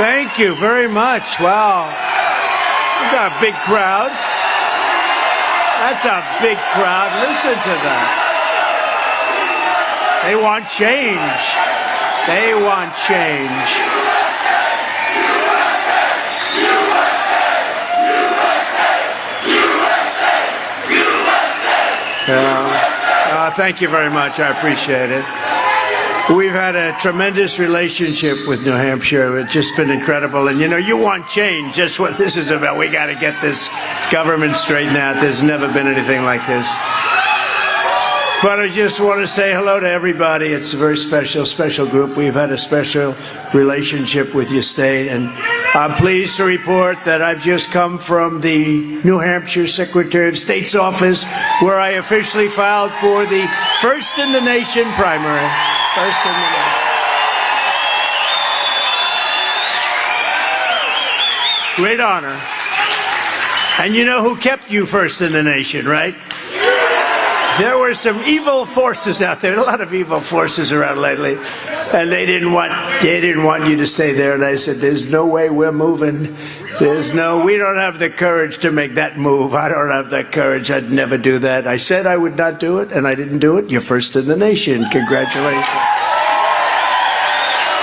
Thank you very much. Wow. That's a big crowd. That's a big crowd. Listen to that. They want change. They want change. Thank you very much. I appreciate it. We've had a tremendous relationship with New Hampshire. It's just been incredible. And, you know, you want change. That's what this is about. We got to get this government straightened out. There's never been anything like this. But I just want to say hello to everybody. It's a very special group. We've had a special relationship with your state. And I'm pleased to report that I've just come from the New Hampshire Secretary of State's office, where I officially filed for the first in the nation primary. First in the nation. Great honor. And you know who kept you first in the nation, right? There were some evil forces out there, a lot of evil forces around lately, and they didn't want you to stay there. And I said, there's no way we're moving. We don't have the courage to make that move. I don't have that courage. I'd never do that. I said I would not do it, and I didn't do it. You're first in the nation. Congratulations.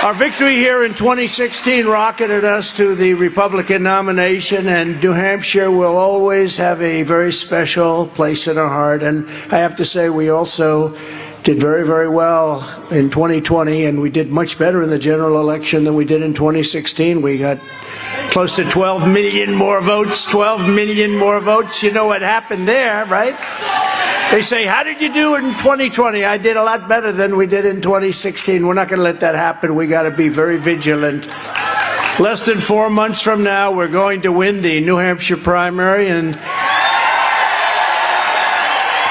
Our victory here in 2016 rocketed us to the Republican nomination, and New Hampshire will always have a very special place in our heart. And I have to say, we also did very, very well in 2020, and we did much better in the general election than we did in 2016. We got close to 12 million more votes, 12 million more votes. You know what happened there, right? They say, how did you do in 2020? I did a lot better than we did in 2016. We're not going to let that happen. We got to be very vigilant. Less than 4 months from now, we're going to win the New Hampshire primary, and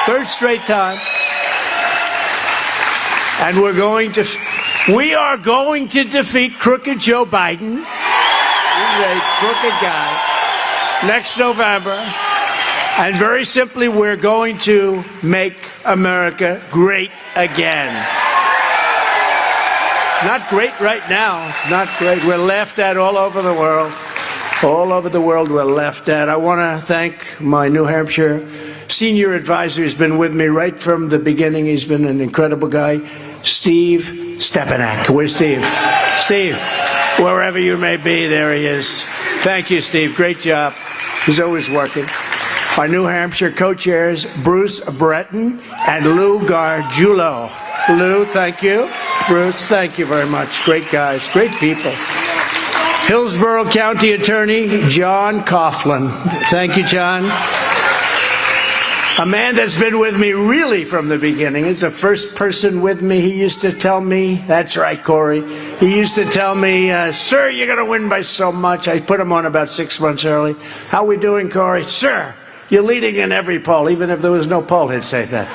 third straight time. And we are going to defeat crooked Joe Biden. He's a crooked guy. Next November. And very simply, we're going to make America great again. Not great right now. It's not great. We're laughed at all over the world. All over the world, we're laughed at. I want to thank my New Hampshire senior advisor. He's been with me right from the beginning. He's been an incredible guy. Steve Stepanek. Where's Steve? Steve, wherever you may be, there he is. Thank you, Steve. Great job. He's always working. Our New Hampshire co-chairs, Bruce Breton and Lou Gargiulo. Lou, thank you. Bruce, thank you very much. Great guys, great people. Hillsborough County Attorney, John Coughlin. Thank you, John. A man that's been with me really from the beginning. He's the first person with me. He used to tell me, that's right, Corey. He used to tell me, sir, you're going to win by so much. I put him on about 6 months early. How we doing, Corey? Sir, you're leading in every poll. Even if there was no poll, he'd say that.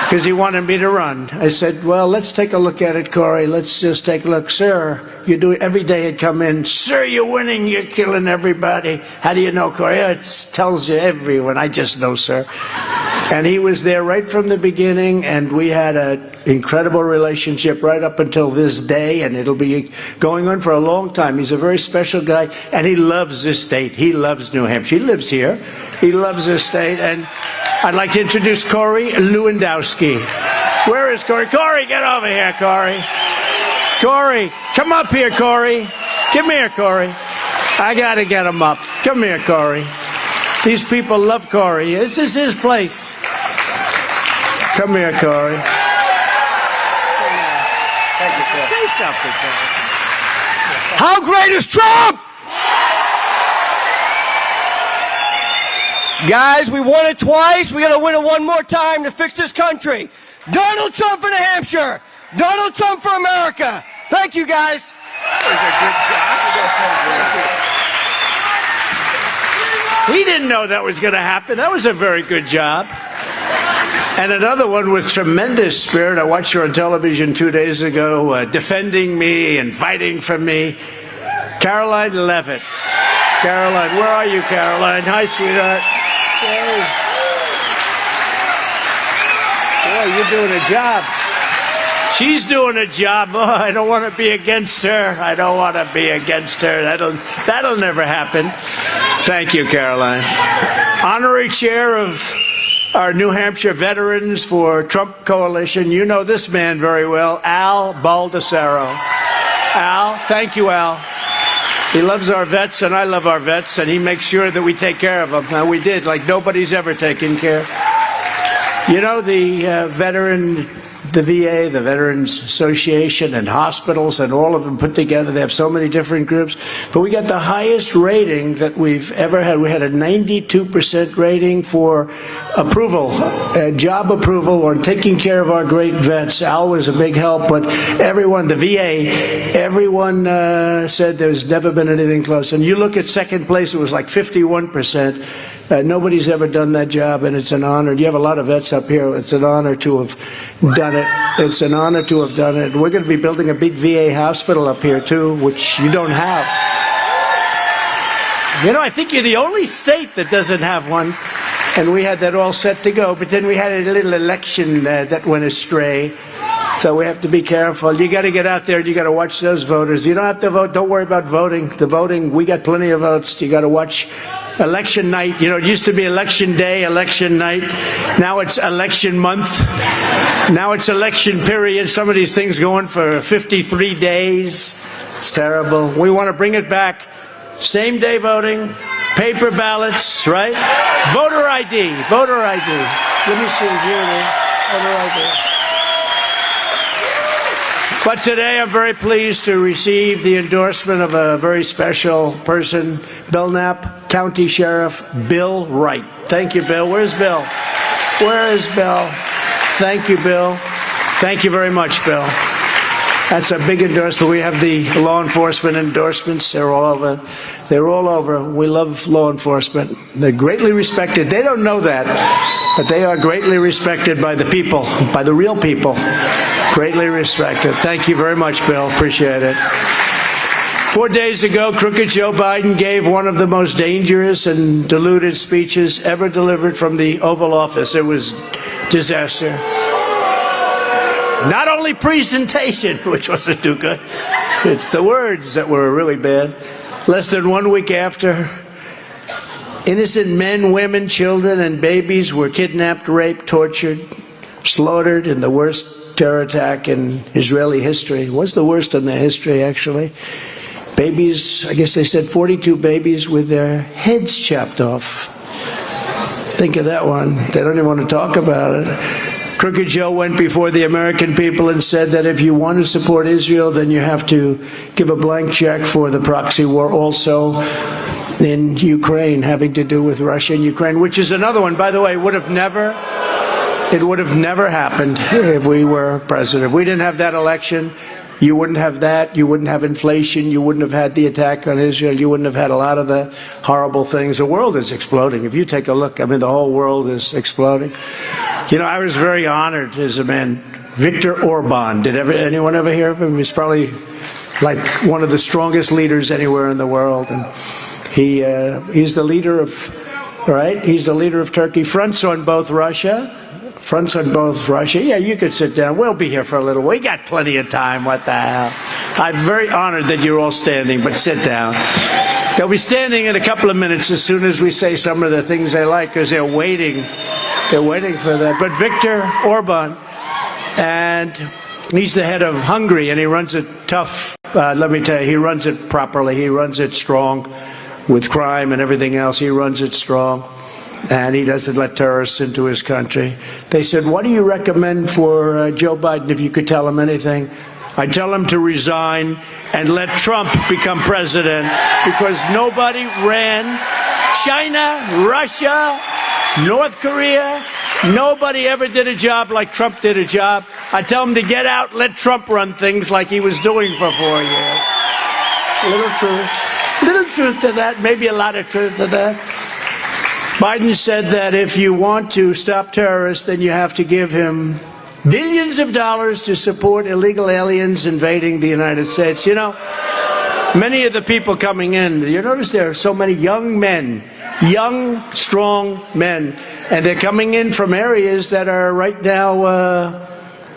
Because he wanted me to run. I said, well, let's take a look at it, Corey. Let's just take a look. Sir, you do it every day. He'd come in. Sir, you're winning. You're killing everybody. How do you know, Corey? It tells you everyone. I just know, sir. And he was there right from the beginning, and we had an incredible relationship right up until this day, and it'll be going on for a long time. He's a very special guy, and he loves this state. He loves New Hampshire. He lives here. He loves this state, and I'd like to introduce Corey Lewandowski. Where is Corey? Corey, get over here, Corey. Corey, come up here, Corey. Come here, Corey. I got to get him up. Come here, Corey. These people love Corey. This is his place. Come here, Corey. Say something, Corey. How great is Trump? Guys, we won it twice. We got to win it one more time to fix this country. Donald Trump for New Hampshire. Donald Trump for America. Thank you, guys. He didn't know that was going to happen. That was a very good job. And another one with tremendous spirit. I watched her on television 2 days ago, defending me and fighting for me. Caroline Levitt. Caroline, where are you, Caroline? Hi, sweetheart. Hey. Boy, you're doing a job. She's doing a job. Oh, I don't want to be against her. I don't want to be against her. That'll never happen. Thank you, Caroline. Honorary chair of our New Hampshire Veterans for Trump Coalition. You know this man very well, Al Baldessaro. Al, thank you, Al. He loves our vets, and I love our vets, and he makes sure that we take care of them. And we did, like nobody's ever taken care. You know, the VA, the Veterans Association, and hospitals, and all of them put together, they have so many different groups. But we got the highest rating that we've ever had. We had a 92% rating for approval, job approval, or taking care of our great vets. Al was a big help, but everyone, the VA, everyone said there's never been anything close. And you look at second place, it was like 51%. Nobody's ever done that job, and it's an honor. You have a lot of vets up here. It's an honor to have done it. It's an honor to have done it. We're going to be building a big VA hospital up here, too, which you don't have. You know, I think you're the only state that doesn't have one, and we had that all set to go, but then we had a little election that went astray. So we have to be careful. You got to get out there and you got to watch those voters. You don't have to vote. Don't worry about voting. The voting, we got plenty of votes. You got to watch election night. You know, it used to be election day, election night. Now it's election month. Now it's election period. Some of these things go on for 53 days. It's terrible. We want to bring it back. Same day voting, paper ballots, right? Voter ID. Voter ID. Let me see. Here it is. Voter ID. But today I'm very pleased to receive the endorsement of a very special person, Belknap County Sheriff Bill Wright. Thank you, Bill. Where's Bill? Where is Bill? Thank you, Bill. Thank you very much, Bill. That's a big endorsement. We have the law enforcement endorsements. They're all over. They're all over. We love law enforcement. They're greatly respected. They don't know that, but they are greatly respected by the people, by the real people. Greatly respected. Thank you very much, Bill. Appreciate it. 4 days ago, crooked Joe Biden gave one of the most dangerous and deluded speeches ever delivered from the Oval Office. It was disaster. Not only presentation, which wasn't too good, it's the words that were really bad. Less than 1 week after, innocent men, women, children, and babies were kidnapped, raped, tortured, slaughtered in the worst terror attack in Israeli history. It was the worst in their history, actually. Babies, I guess they said 42 babies with their heads chopped off. Think of that one. They don't even want to talk about it. Crooked Joe went before the American people and said that if you want to support Israel, then you have to give a blank check for the proxy war also in Ukraine, having to do with Russia and Ukraine, which is another one, by the way, it would have never happened if we were president. If we didn't have that election, you wouldn't have that. You wouldn't have inflation. You wouldn't have had the attack on Israel. You wouldn't have had a lot of the horrible things. The world is exploding. If you take a look, I mean, the whole world is exploding. You know, I was very honored as a man. Viktor Orban. Did anyone ever hear of him? He's probably like one of the strongest leaders anywhere in the world. And he's the leader of, right? He's the leader of Turkey. Fronts on both Russia. Yeah, you could sit down. We'll be here for a little while. We got plenty of time. What the hell? I'm very honored that you're all standing, but sit down. They'll be standing in a couple of minutes as soon as we say some of the things they like, because they're waiting. They're waiting for that. But Viktor Orban, and he's the head of Hungary, and he runs it tough. Let me tell you, he runs it properly. He runs it strong with crime and everything else. He runs it strong. And he doesn't let terrorists into his country. They said, what do you recommend for Joe Biden if you could tell him anything? I tell him to resign and let Trump become president, because nobody ran. China, Russia, North Korea, nobody ever did a job like Trump did a job. I tell him to get out, let Trump run things like he was doing for 4 years. Little truth to that, maybe a lot of truth to that. Biden said that if you want to stop terrorists, then you have to give him billions of dollars to support illegal aliens invading the United States. You know, many of the people coming in, you notice there are so many young men, young, strong men, and they're coming in from areas that are right now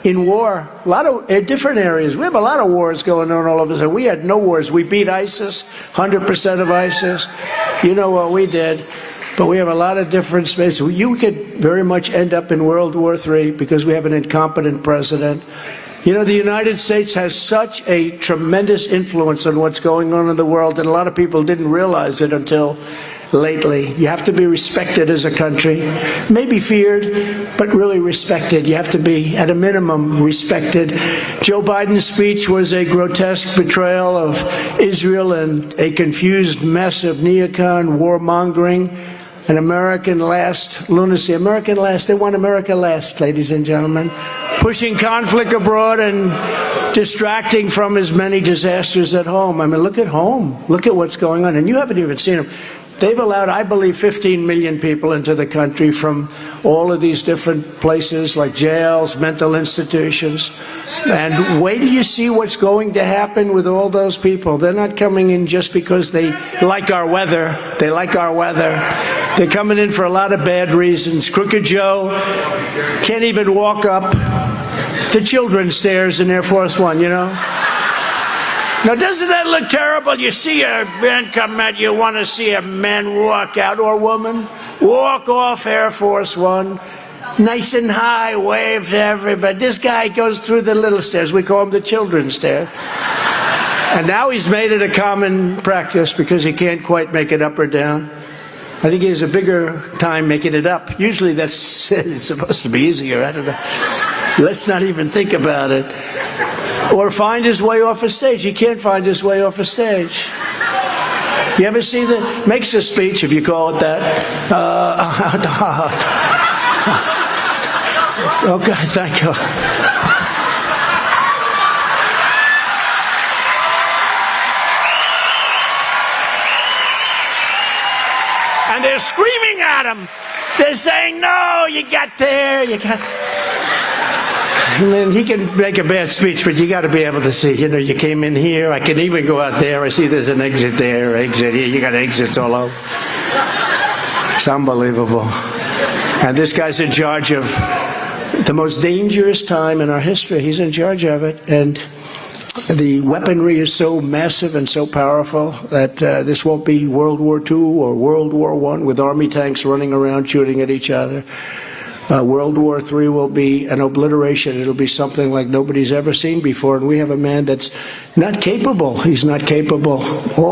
in war, a lot of different areas. We have a lot of wars going on all over. So we had no wars. We beat ISIS, 100% of ISIS. You know what we did. But we have a lot of different spaces. You could very much end up in World War III because we have an incompetent president. You know, the United States has such a tremendous influence on what's going on in the world, and a lot of people didn't realize it until lately. You have to be respected as a country, maybe feared, but really respected. You have to be, at a minimum, respected. Joe Biden's speech was a grotesque betrayal of Israel and a confused mess of neocon warmongering and American last lunacy. American last, they want America last, ladies and gentlemen. Pushing conflict abroad and distracting from as many disasters at home. I mean, look at home. Look at what's going on. And you haven't even seen them. They've allowed, I believe, 15 million people into the country from all of these different places like jails, mental institutions. And wait till you see what's going to happen with all those people. They're not coming in just because they like our weather. They like our weather. They're coming in for a lot of bad reasons. Crooked Joe can't even walk up the children's stairs in Air Force One, you know? Now, doesn't that look terrible? You see a man come at you, want to see a man walk out, or woman, walk off Air Force One, nice and high, wave to everybody. This guy goes through the little stairs. We call them the children's stairs. And now he's made it a common practice because he can't quite make it up or down. I think he has a bigger time making it up. Usually that's it's supposed to be easier. I don't know. Let's not even think about it. Or find his way off a stage. He can't find his way off a stage. You ever see that? Makes a speech, if you call it that. Okay, thank you. And they're screaming at him. They're saying, no, you got there, you got there. I mean, he can make a bad speech, but you got to be able to see, you know, you came in here, I can even go out there, I see there's an exit there, exit here, you got exits all over. It's unbelievable. And this guy's in charge of the most dangerous time in our history. He's in charge of it. And the weaponry is so massive and so powerful that this won't be World War II or World War I with army tanks running around shooting at each other. World War III will be an obliteration. It'll be something like nobody's ever seen before. And we have a man that's not capable. He's not capable.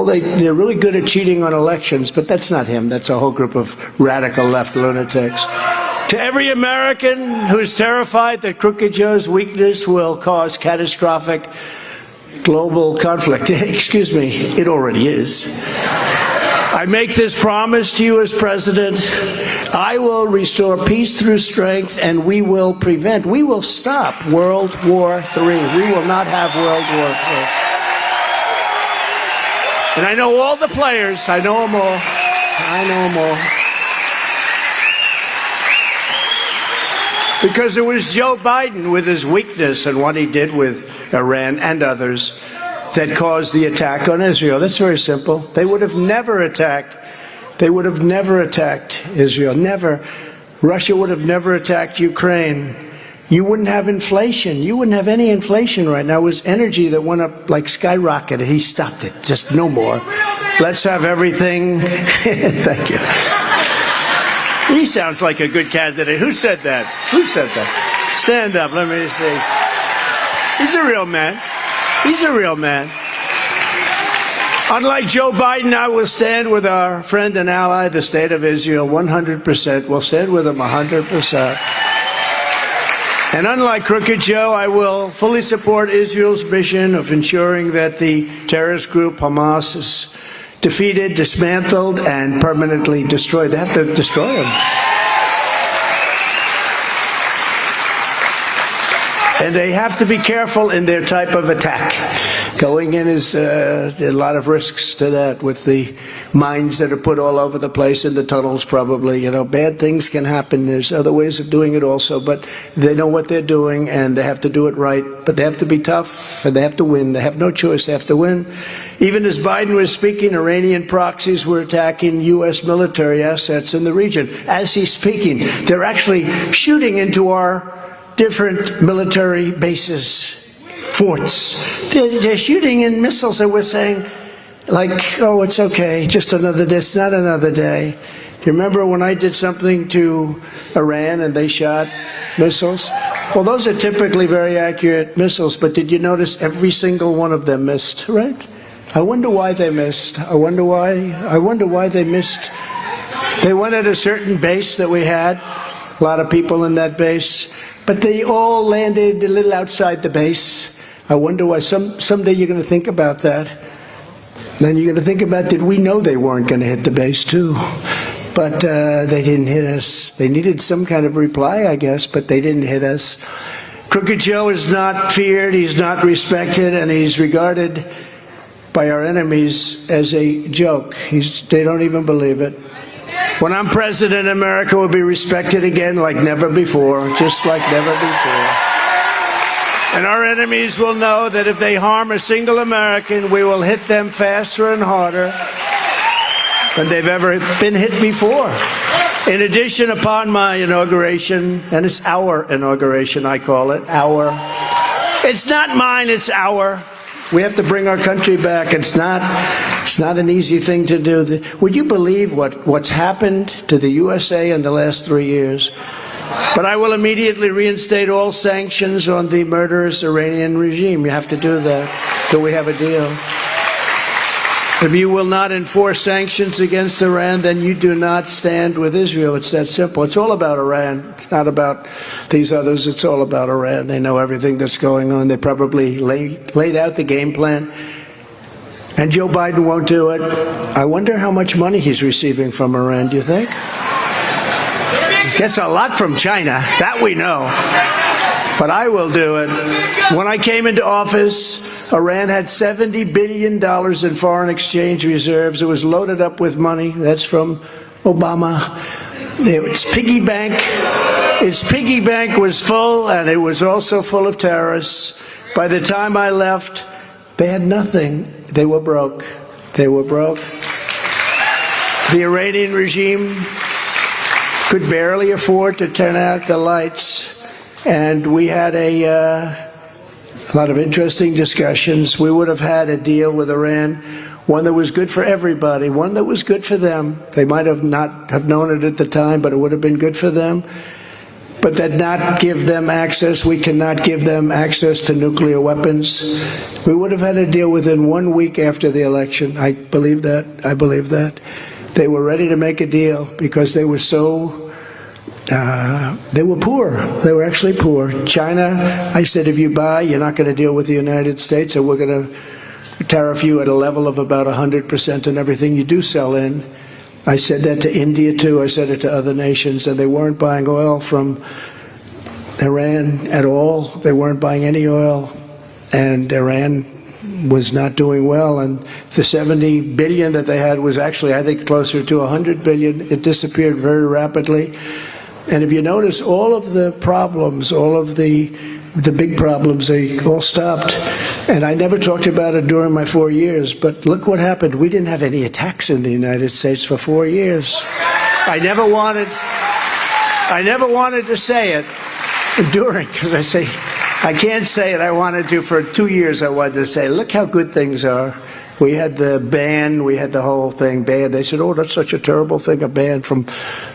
They're really good at cheating on elections, but that's not him. That's a whole group of radical left lunatics. To every American who's terrified that Crooked Joe's weakness will cause catastrophic global conflict, excuse me, it already is. I make this promise to you as president. I will restore peace through strength, and we will stop World War III. We will not have World War III. And I know all the players. I know them all. I know them all. Because it was Joe Biden with his weakness and what he did with Iran and others that caused the attack on Israel. That's very simple. They would have never attacked. They would have never attacked Israel. Never. Russia would have never attacked Ukraine. You wouldn't have inflation. You wouldn't have any inflation right now. It was energy that went up like skyrocketed. He stopped it. Just no more. Let's have everything. Thank you. He sounds like a good candidate. Who said that? Who said that? Stand up. Let me see. He's a real man. He's a real man. Unlike Joe Biden, I will stand with our friend and ally, the State of Israel, 100%. We'll stand with them 100%. And unlike Crooked Joe, I will fully support Israel's mission of ensuring that the terrorist group Hamas is defeated, dismantled, and permanently destroyed. They have to destroy them. And they have to be careful in their type of attack. Going in is a lot of risks to that with the mines that are put all over the place in the tunnels probably. You know, bad things can happen. There's other ways of doing it also, but they know what they're doing and they have to do it right. But they have to be tough and they have to win. They have no choice. They have to win. Even as Biden was speaking, Iranian proxies were attacking U.S. military assets in the region. As he's speaking, they're actually shooting into our different military bases, forts. They're shooting in missiles, and we're saying, like, oh, it's okay, just another day. It's not another day. Do you remember when I did something to Iran and they shot missiles? Well, those are typically very accurate missiles, but did you notice every single one of them missed, right? I wonder why they missed. I wonder why they missed. They went at a certain base that we had, a lot of people in that base, but they all landed a little outside the base. I wonder why. Someday you're going to think about that. Then you're going to think about, did we know they weren't going to hit the base too? But they didn't hit us. They needed some kind of reply, I guess, but they didn't hit us. Crooked Joe is not feared, he's not respected, and he's regarded by our enemies as a joke. They don't even believe it. When I'm president, America will be respected again like never before, just like never before. And our enemies will know that if they harm a single American, we will hit them faster and harder than they've ever been hit before. In addition, upon my inauguration, and it's our inauguration, I call it, our. It's not mine, it's our. We have to bring our country back. It's not an easy thing to do. Would you believe what's happened to the USA in the last 3 years? But I will immediately reinstate all sanctions on the murderous Iranian regime. You have to do that till we have a deal. If you will not enforce sanctions against Iran, then you do not stand with Israel. It's that simple. It's all about Iran. It's not about these others. It's all about Iran. They know everything that's going on. They probably laid out the game plan. And Joe Biden won't do it. I wonder how much money he's receiving from Iran, do you think? Gets a lot from China, that we know. But I will do it. When I came into office, Iran had $70 billion in foreign exchange reserves. It was loaded up with money. That's from Obama. Its piggy bank was full, and it was also full of terrorists. By the time I left, they had nothing. They were broke. They were broke. The Iranian regime could barely afford to turn out the lights, and we had a lot of interesting discussions. We would have had a deal with Iran, one that was good for everybody, one that was good for them. They might have not have known it at the time, but it would have been good for them. But that not give them access, we cannot give them access to nuclear weapons. We would have had a deal within 1 week after the election. I believe that. I believe that. They were ready to make a deal because they were so, they were poor. They were actually poor. China, I said, if you buy, you're not going to deal with the United States, so we're going to tariff you at a level of about 100% on everything you do sell in. I said that to India, too. I said it to other nations, and they weren't buying oil from Iran at all. They weren't buying any oil, and Iran was not doing well. And the 70 billion that they had was actually, I think, closer to 100 billion. It disappeared very rapidly. And if you notice, all of the problems, all of the big problems, they all stopped. And I never talked about it during my 4 years, but look what happened. We didn't have any attacks in the United States for 4 years. I never wanted to say it during, because I can't say it. I wanted to for 2 years. I wanted to say, look how good things are. We had the ban, we had the whole thing banned. They said, oh, that's such a terrible thing, a ban from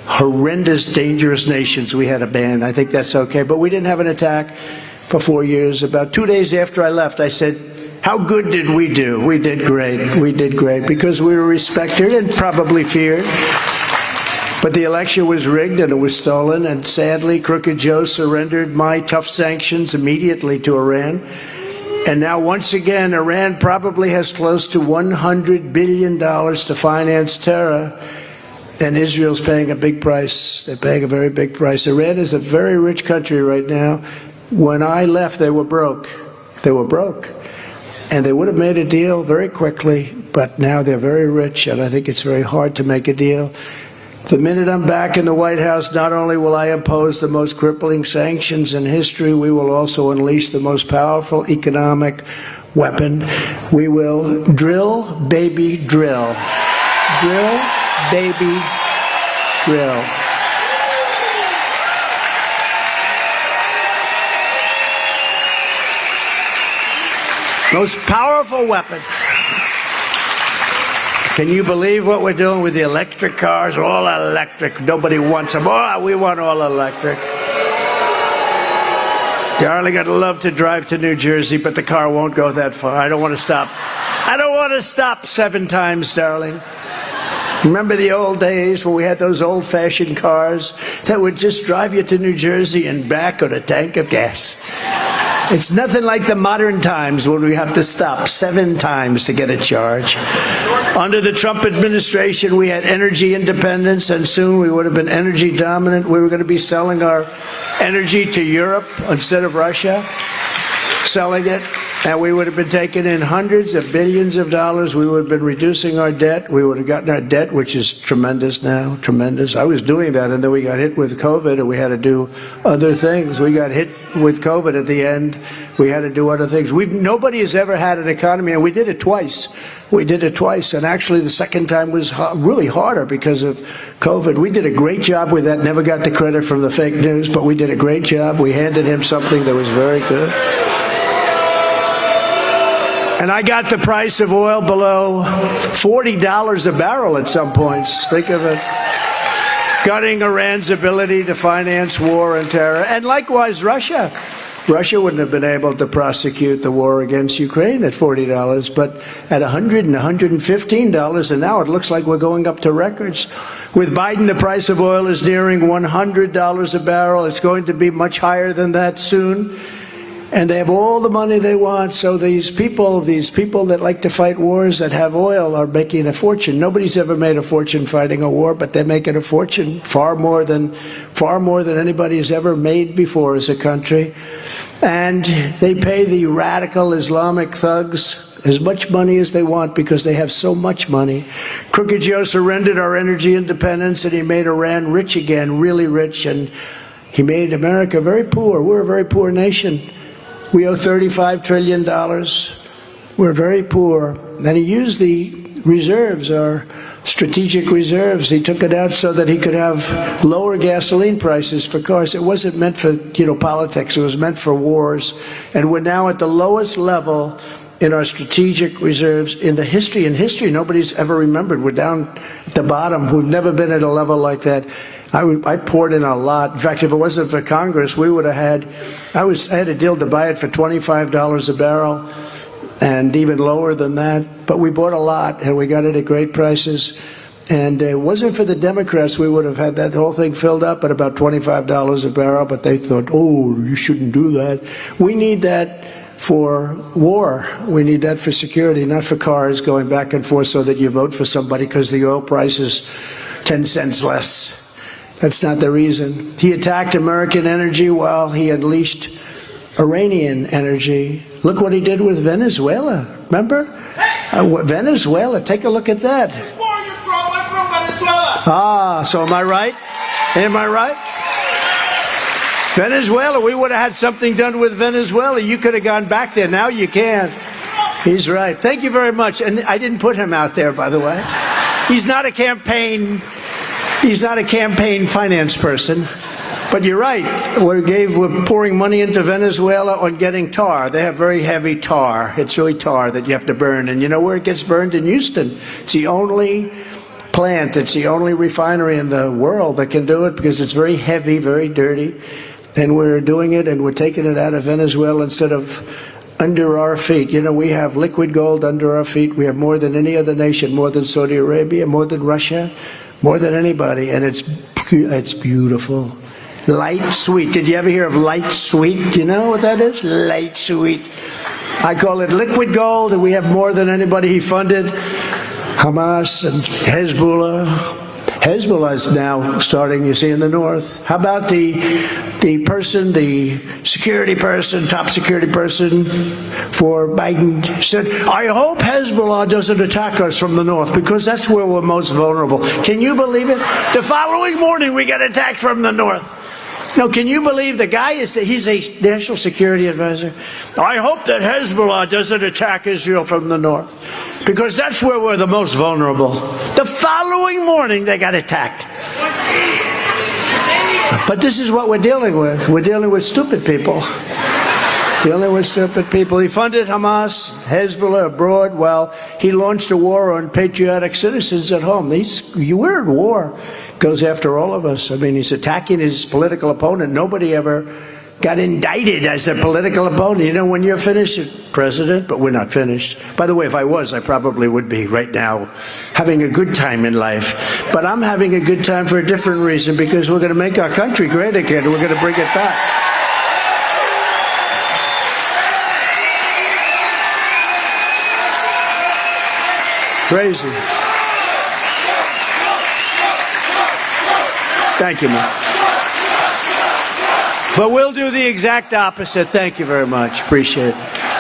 horrendous, dangerous nations. We had a ban. I think that's okay. But we didn't have an attack for 4 years. About 2 days after I left, I said, how good did we do? We did great. We did great because we were respected and probably feared. But the election was rigged and it was stolen. And sadly, Crooked Joe surrendered my tough sanctions immediately to Iran. And now, once again, Iran probably has close to $100 billion to finance terror. And Israel's paying a big price. They're paying a very big price. Iran is a very rich country right now. When I left, they were broke. They were broke. And they would have made a deal very quickly, but now they're very rich, and I think it's very hard to make a deal. The minute I'm back in the White House, not only will I impose the most crippling sanctions in history, we will also unleash the most powerful economic weapon. We will drill, baby, drill. Drill, baby, drill. Most powerful weapon. Can you believe what we're doing with the electric cars? All electric. Nobody wants them. Oh, we want all electric. Darling, I'd love to drive to New Jersey, but the car won't go that far. I don't want to stop. I don't want to stop 7 times, darling. Remember the old days when we had those old-fashioned cars that would just drive you to New Jersey and back on a tank of gas? It's nothing like the modern times when we have to stop 7 times to get a charge. Under the Trump administration, we had energy independence, and soon we would have been energy dominant. We were going to be selling our energy to Europe instead of Russia, selling it. And we would have been taking in hundreds of billions of dollars. We would have been reducing our debt. We would have gotten our debt, which is tremendous now, tremendous. I was doing that, and then we got hit with COVID, and we had to do other things. We got hit with COVID at the end. We had to do other things. Nobody has ever had an economy, and we did it twice. We did it twice, and actually the second time was really harder because of COVID. We did a great job with that. Never got the credit from the fake news, but we did a great job. We handed him something that was very good. And I got the price of oil below $40 a barrel at some points. Think of it. Gutting Iran's ability to finance war and terror. And likewise, Russia. Russia wouldn't have been able to prosecute the war against Ukraine at $40, but at $100 and $115, and now it looks like we're going up to records. With Biden, the price of oil is nearing $100 a barrel. It's going to be much higher than that soon. And they have all the money they want, so these people that like to fight wars that have oil are making a fortune. Nobody's ever made a fortune fighting a war, but they're making a fortune, far more than anybody has ever made before as a country. And they pay the radical Islamic thugs as much money as they want because they have so much money. Crooked Joe surrendered our energy independence, and he made Iran rich again, really rich, and he made America very poor. We're a very poor nation. We owe $35 trillion. We're very poor. And he used the reserves, our strategic reserves. He took it out so that he could have lower gasoline prices for cars. It wasn't meant for, politics. It was meant for wars. And we're now at the lowest level in our strategic reserves in history. In history, nobody's ever remembered. We're down at the bottom. We've never been at a level like that. I poured in a lot. In fact, if it wasn't for Congress, we would have had, I had a deal to buy it for $25 a barrel and even lower than that. But we bought a lot, and we got it at great prices. And it wasn't for the Democrats, we would have had that whole thing filled up at about $25 a barrel. But they thought, oh, you shouldn't do that. We need that for war. We need that for security, not for cars going back and forth so that you vote for somebody because the oil price is 10 cents less. That's not the reason. He attacked American energy while he unleashed Iranian energy. Look what he did with Venezuela. Remember? Venezuela. Take a look at that. Before you Trump, I'm from Venezuela. Ah, so am I right? Am I right? Venezuela. We would have had something done with Venezuela. You could have gone back there. Now you can't. He's right. Thank you very much. And I didn't put him out there, by the way. He's not a campaign finance person. But you're right. We're pouring money into Venezuela on getting tar. They have very heavy tar. It's really tar that you have to burn. And you know where it gets burned? In Houston. It's the only plant, it's the only refinery in the world that can do it because it's very heavy, very dirty. And we're doing it, and we're taking it out of Venezuela instead of under our feet. We have liquid gold under our feet. We have more than any other nation, more than Saudi Arabia, more than Russia, more than anybody. And it's beautiful. Light sweet. Did you ever hear of light sweet? Do you know what that is? Light sweet. I call it liquid gold, and we have more than anybody. He funded Hamas and Hezbollah. Hezbollah is now starting, you see, in the north. How about the security person, top security person for Biden said, I hope Hezbollah doesn't attack us from the north because that's where we're most vulnerable. Can you believe it? The following morning we got attacked from the north. No, can you believe the guy he's a national security advisor? I hope that Hezbollah doesn't attack Israel from the north because that's where we're the most vulnerable. The following morning they got attacked. But this is what we're dealing with. We're dealing with stupid people. Dealing with stupid people. He funded Hamas, Hezbollah abroad. Well, he launched a war on patriotic citizens at home. We're at war. Goes after all of us. I mean, he's attacking his political opponent. Nobody ever got indicted as a political opponent. You know, when you're finished, president, but we're not finished. By the way, if I was, I probably would be right now having a good time in life. But I'm having a good time for a different reason, because we're going to make our country great again. We're going to bring it back. Crazy. Thank you, man. But we'll do the exact opposite. Thank you very much. Appreciate it.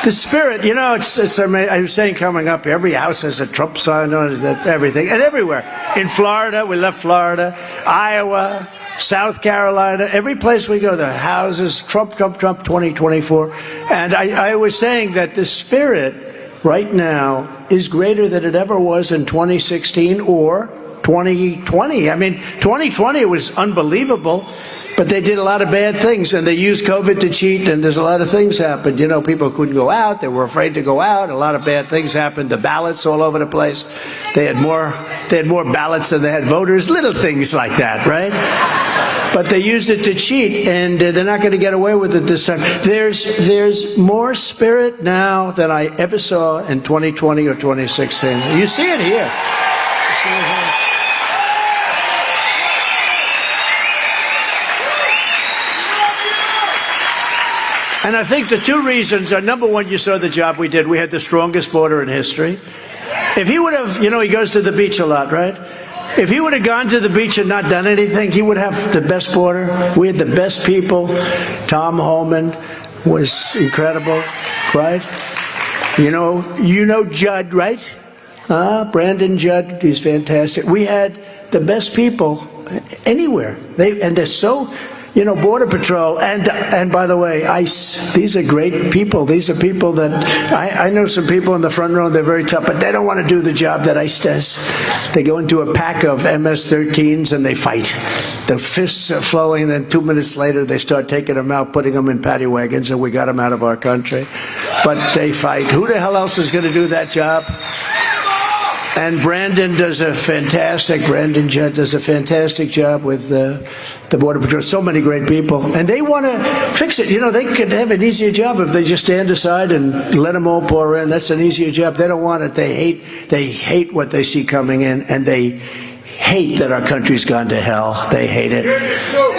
The spirit, you know, it's amazing. I was saying coming up, every house has a Trump sign on it, everything, and everywhere. In Florida, we left Florida, Iowa, South Carolina, every place we go, the houses, Trump, Trump, Trump, 2024. And I was saying that the spirit right now is greater than it ever was in 2016 or 2020. I mean, 2020 was unbelievable, but they did a lot of bad things, and they used COVID to cheat, and there's a lot of things happened. You know, people couldn't go out. They were afraid to go out. A lot of bad things happened. The ballots all over the place. They had more ballots than they had voters. Little things like that, right? But they used it to cheat, and they're not going to get away with it this time. There's more spirit now than I ever saw in 2020 or 2016. You see it here. And I think the two reasons are, number one, you saw the job we did. We had the strongest border in history. If he would have, you know, he goes to the beach a lot, right? If he would have gone to the beach and not done anything, he would have the best border. We had the best people. Tom Homan was incredible, right? You know Judd, right? Brandon Judd, he's fantastic. We had the best people anywhere. They're so, you know, Border Patrol, and by the way, ICE, these are great people. These are people that, I know some people in the front row, they're very tough, but they don't want to do the job that ICE does. They go into a pack of MS-13s and they fight. The fists are flowing, and then 2 minutes later, they start taking them out, putting them in paddy wagons, and we got them out of our country. But they fight. Who the hell else is going to do that job? And Brandon Judd does a fantastic job with the Border Patrol. So many great people. And they want to fix it. You know, they could have an easier job if they just stand aside and let them all pour in. That's an easier job. They don't want it. They hate what they see coming in, and they hate that our country's gone to hell. They hate it.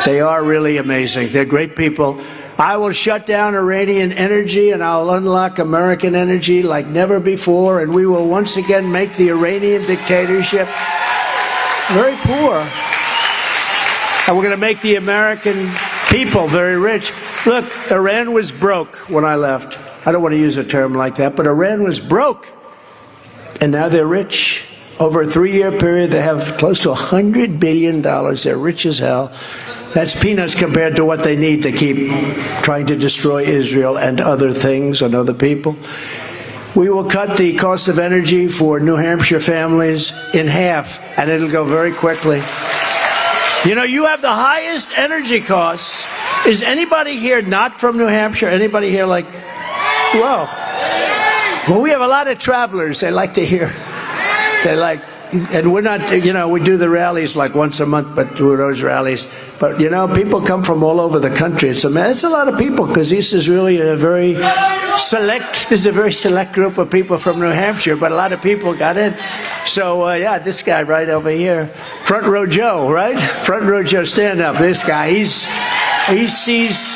They are really amazing. They're great people. I will shut down Iranian energy, and I'll unlock American energy like never before, and we will once again make the Iranian dictatorship very poor. And we're going to make the American people very rich. Look, Iran was broke when I left. I don't want to use a term like that, but Iran was broke, and now they're rich. Over a 3-year period, they have close to $100 billion. They're rich as hell. That's peanuts compared to what they need to keep trying to destroy Israel and other things and other people. We will cut the cost of energy for New Hampshire families in half, and it'll go very quickly. You know, you have the highest energy costs. Is anybody here not from New Hampshire? Anybody here like, whoa. Well, we have a lot of travelers. They like to hear. They like, and we're not, you know, we do the rallies like once a month, but do those rallies. But, you know, people come from all over the country. It's a lot of people, because this is really a very select group of people from New Hampshire, but a lot of people got in. So, yeah, this guy right over here, Front Row Joe, right? Front Row Joe, stand up. This guy, he sees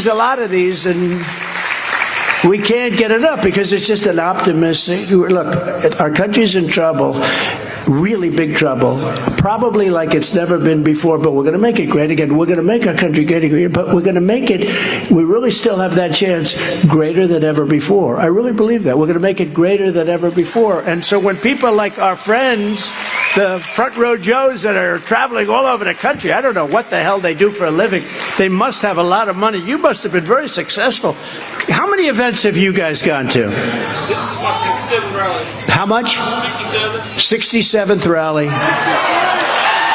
a lot of these, and we can't get it up because it's just an optimistic. Look, our country's in trouble, really big trouble, probably like it's never been before, but we're going to make it great again. We're going to make our country great again, but we're going to make it, we really still have that chance, greater than ever before. I really believe that. We're going to make it greater than ever before. And so when people like our friends, the Front Row Joes that are traveling all over the country, I don't know what the hell they do for a living. They must have a lot of money. You must have been very successful. How many events have you guys gone to? This is my 67th rally. How much? 67. 67th rally.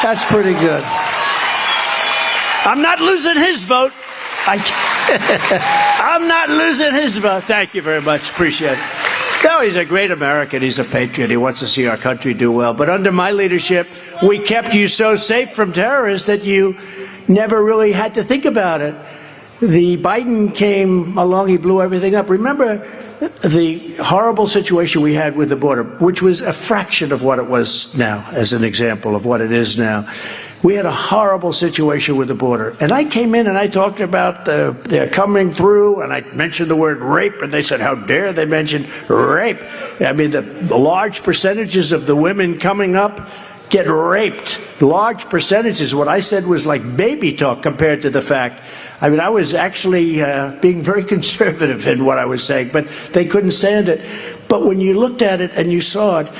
That's pretty good. I'm not losing his vote. I'm not losing his vote. Thank you very much. Appreciate it. No, he's a great American. He's a patriot. He wants to see our country do well. But under my leadership, we kept you so safe from terrorists that you never really had to think about it. The Biden came along, he blew everything up. Remember the horrible situation we had with the border, which was a fraction of what it was now, as an example of what it is now. We had a horrible situation with the border. And I came in and I talked about they're coming through, and I mentioned the word rape, and they said, how dare they mention rape? I mean, the large percentages of the women coming up get raped. Large percentages. What I said was like baby talk compared to the fact. I mean, I was actually being very conservative in what I was saying, but they couldn't stand it. But when you looked at it and you saw it,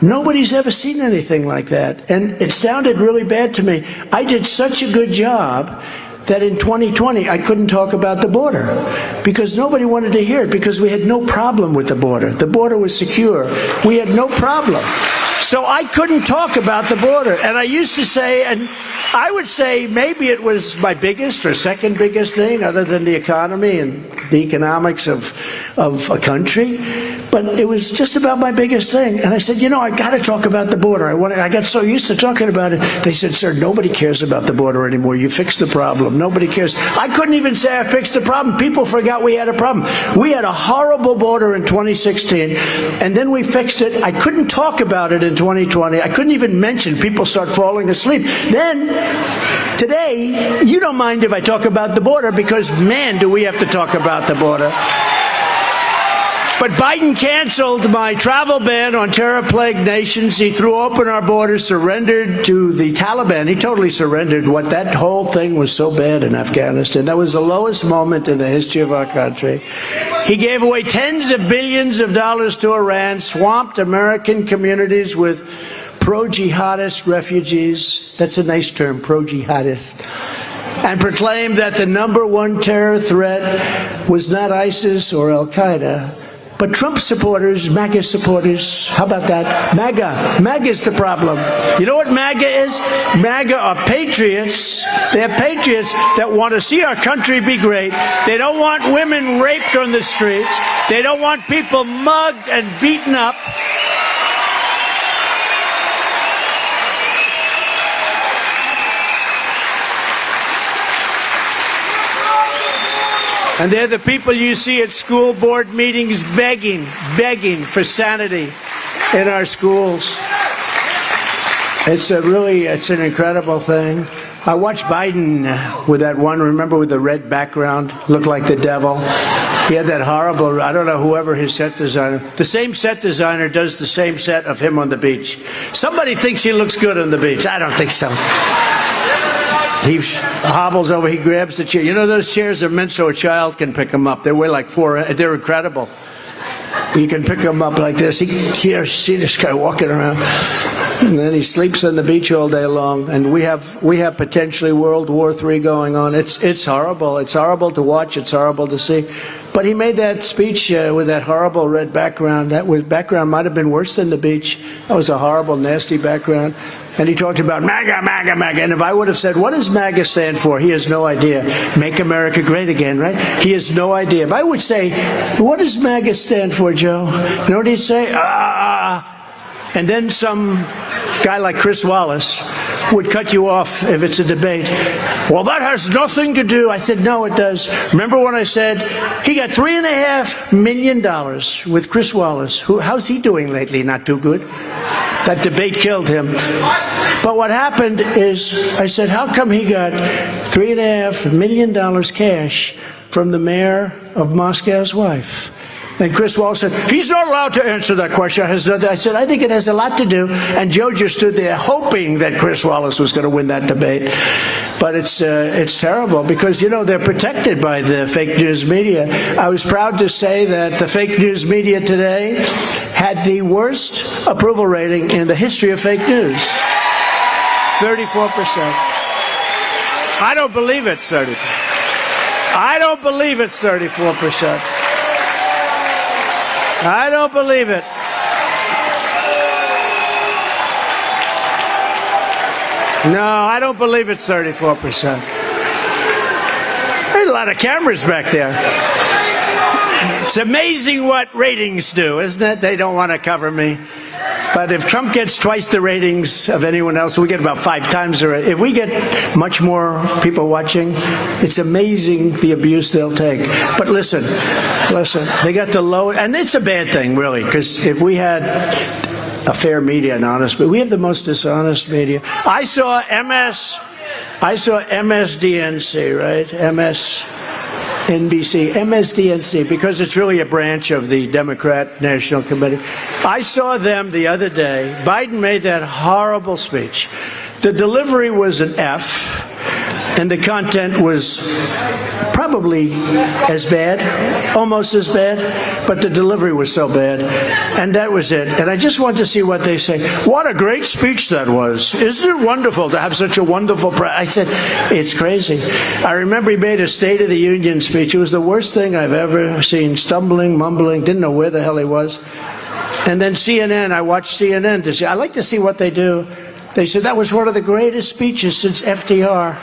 nobody's ever seen anything like that. And it sounded really bad to me. I did such a good job that in 2020 I couldn't talk about the border because nobody wanted to hear it, because we had no problem with the border. The border was secure. We had no problem. So I couldn't talk about the border. And I used to say, and I would say maybe it was my biggest or second biggest thing other than the economy and the economics of a country, but it was just about my biggest thing. And I said, you know, I got to talk about the border. I got so used to talking about it. They said, sir, nobody cares about the border anymore. You fixed the problem. Nobody cares. I couldn't even say I fixed the problem. People forgot we had a problem. We had a horrible border in 2016, and then we fixed it. I couldn't talk about it in 2020. I couldn't even mention. People start falling asleep. Then today, you don't mind if I talk about the border, because man, do we have to talk about the border. But Biden canceled my travel ban on terror-plagued nations. He threw open our borders, surrendered to the Taliban. He totally surrendered. What that whole thing was so bad in Afghanistan. That was the lowest moment in the history of our country. He gave away tens of billions of dollars to Iran, swamped American communities with pro-jihadist refugees. That's a nice term, pro-jihadist. And proclaimed that the number one terror threat was not ISIS or Al-Qaeda, but Trump supporters, MAGA supporters. How about that? MAGA. MAGA is the problem. You know what MAGA is? MAGA are patriots. They're patriots that want to see our country be great. They don't want women raped on the streets. They don't want people mugged and beaten up. And they're the people you see at school board meetings begging for sanity in our schools. It's an incredible thing. I watched Biden with that one, remember, with the red background, looked like the devil. He had that horrible, I don't know, whoever his set designer, the same set designer does the same set of him on the beach. Somebody thinks he looks good on the beach. I don't think so. He hobbles over, he grabs the chair. You know, those chairs are meant so a child can pick them up. They weigh like they're incredible. You can pick them up like this. He can't see this guy walking around. And then he sleeps on the beach all day long. And we have potentially World War III going on. It's horrible. It's horrible to watch. It's horrible to see. But he made that speech with that horrible red background. Background might have been worse than the beach. That was a horrible, nasty background. And he talked about MAGA, MAGA, MAGA. And if I would have said, what does MAGA stand for? He has no idea. Make America Great Again, right? He has no idea. If I would say, what does MAGA stand for, Joe? You know what he'd say? And then some guy like Chris Wallace would cut you off if it's a debate. Well, that has nothing to do. I said, no, it does. Remember when I said he got $3.5 million with Chris Wallace? How's he doing lately? Not too good. That debate killed him. But what happened is, I said, how come he got $3.5 million cash from the mayor of Moscow's wife? And Chris Wallace said, he's not allowed to answer that question. I said, I think it has a lot to do. And Joe just stood there hoping that Chris Wallace was going to win that debate. But it's terrible because, you know, they're protected by the fake news media. I was proud to say that the fake news media today had the worst approval rating in the history of fake news. 34%. I don't believe it's 30%. I don't believe it's 34%. I don't believe it. No, I don't believe it's 34%. There's a lot of cameras back there. It's amazing what ratings do, isn't it? They don't want to cover me. But if Trump gets twice the ratings of anyone else, we get about 5 times the ratings. If we get much more people watching, it's amazing the abuse they'll take. But listen, they got the low, and it's a bad thing, really, because if we had a fair media and honest, but we have the most dishonest media. I saw MSDNC, right? MSDNC, because it's really a branch of the Democrat National Committee. I saw them the other day. Biden made that horrible speech. The delivery was an F, and the content was probably as bad, almost as bad, but the delivery was so bad, and that was it. And I just want to see what they say. What a great speech that was. Isn't it wonderful to have such a wonderful I said, it's crazy. I remember he made a State of the Union speech. It was the worst thing I've ever seen. Stumbling, mumbling, didn't know where the hell he was. And then CNN, I watched CNN to see. I like to see what they do. They said that was one of the greatest speeches since FDR.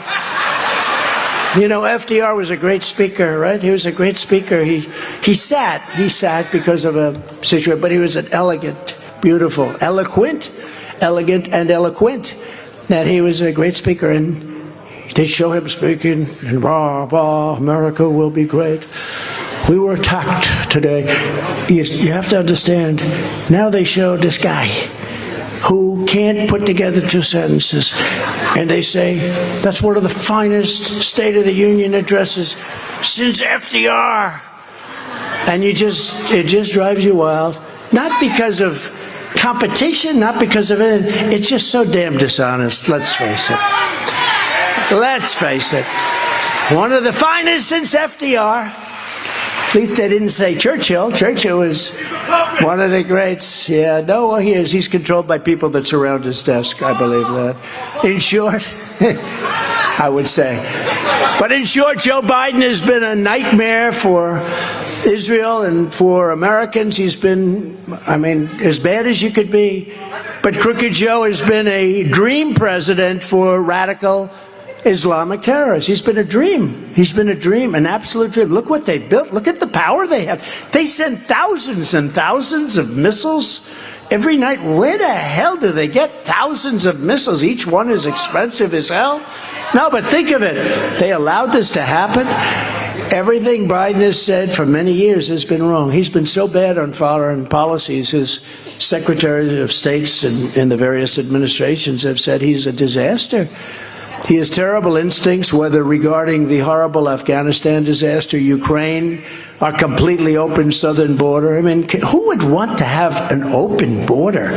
You know, FDR was a great speaker, right? He was a great speaker. He sat because of a situation, but he was an elegant, beautiful, elegant, and eloquent. That he was a great speaker, and they show him speaking, and rah, rah, America will be great. We were attacked today. You have to understand, now they show this guy who can't put together 2 sentences. And they say, that's one of the finest State of the Union addresses since FDR. And it just drives you wild. Not because of competition, not because of it. It's just so damn dishonest, let's face it. Let's face it. One of the finest since FDR. At least they didn't say Churchill. Churchill was one of the greats. Yeah, no, well, he is. He's controlled by people that surround his desk. I believe that. In short, I would say. But in short, Joe Biden has been a nightmare for Israel and for Americans. He's been, as bad as you could be. But Crooked Joe has been a dream president for radical Islamic terrorists. He's been a dream. He's been a dream, an absolute dream. Look what they've built. Look at the power they have. They send thousands and thousands of missiles every night. Where the hell do they get thousands of missiles? Each one is expensive as hell. No, but think of it. They allowed this to happen. Everything Biden has said for many years has been wrong. He's been so bad on foreign policies. His secretaries of states and the various administrations have said he's a disaster. He has terrible instincts, whether regarding the horrible Afghanistan disaster, Ukraine, our completely open southern border. Who would want to have an open border?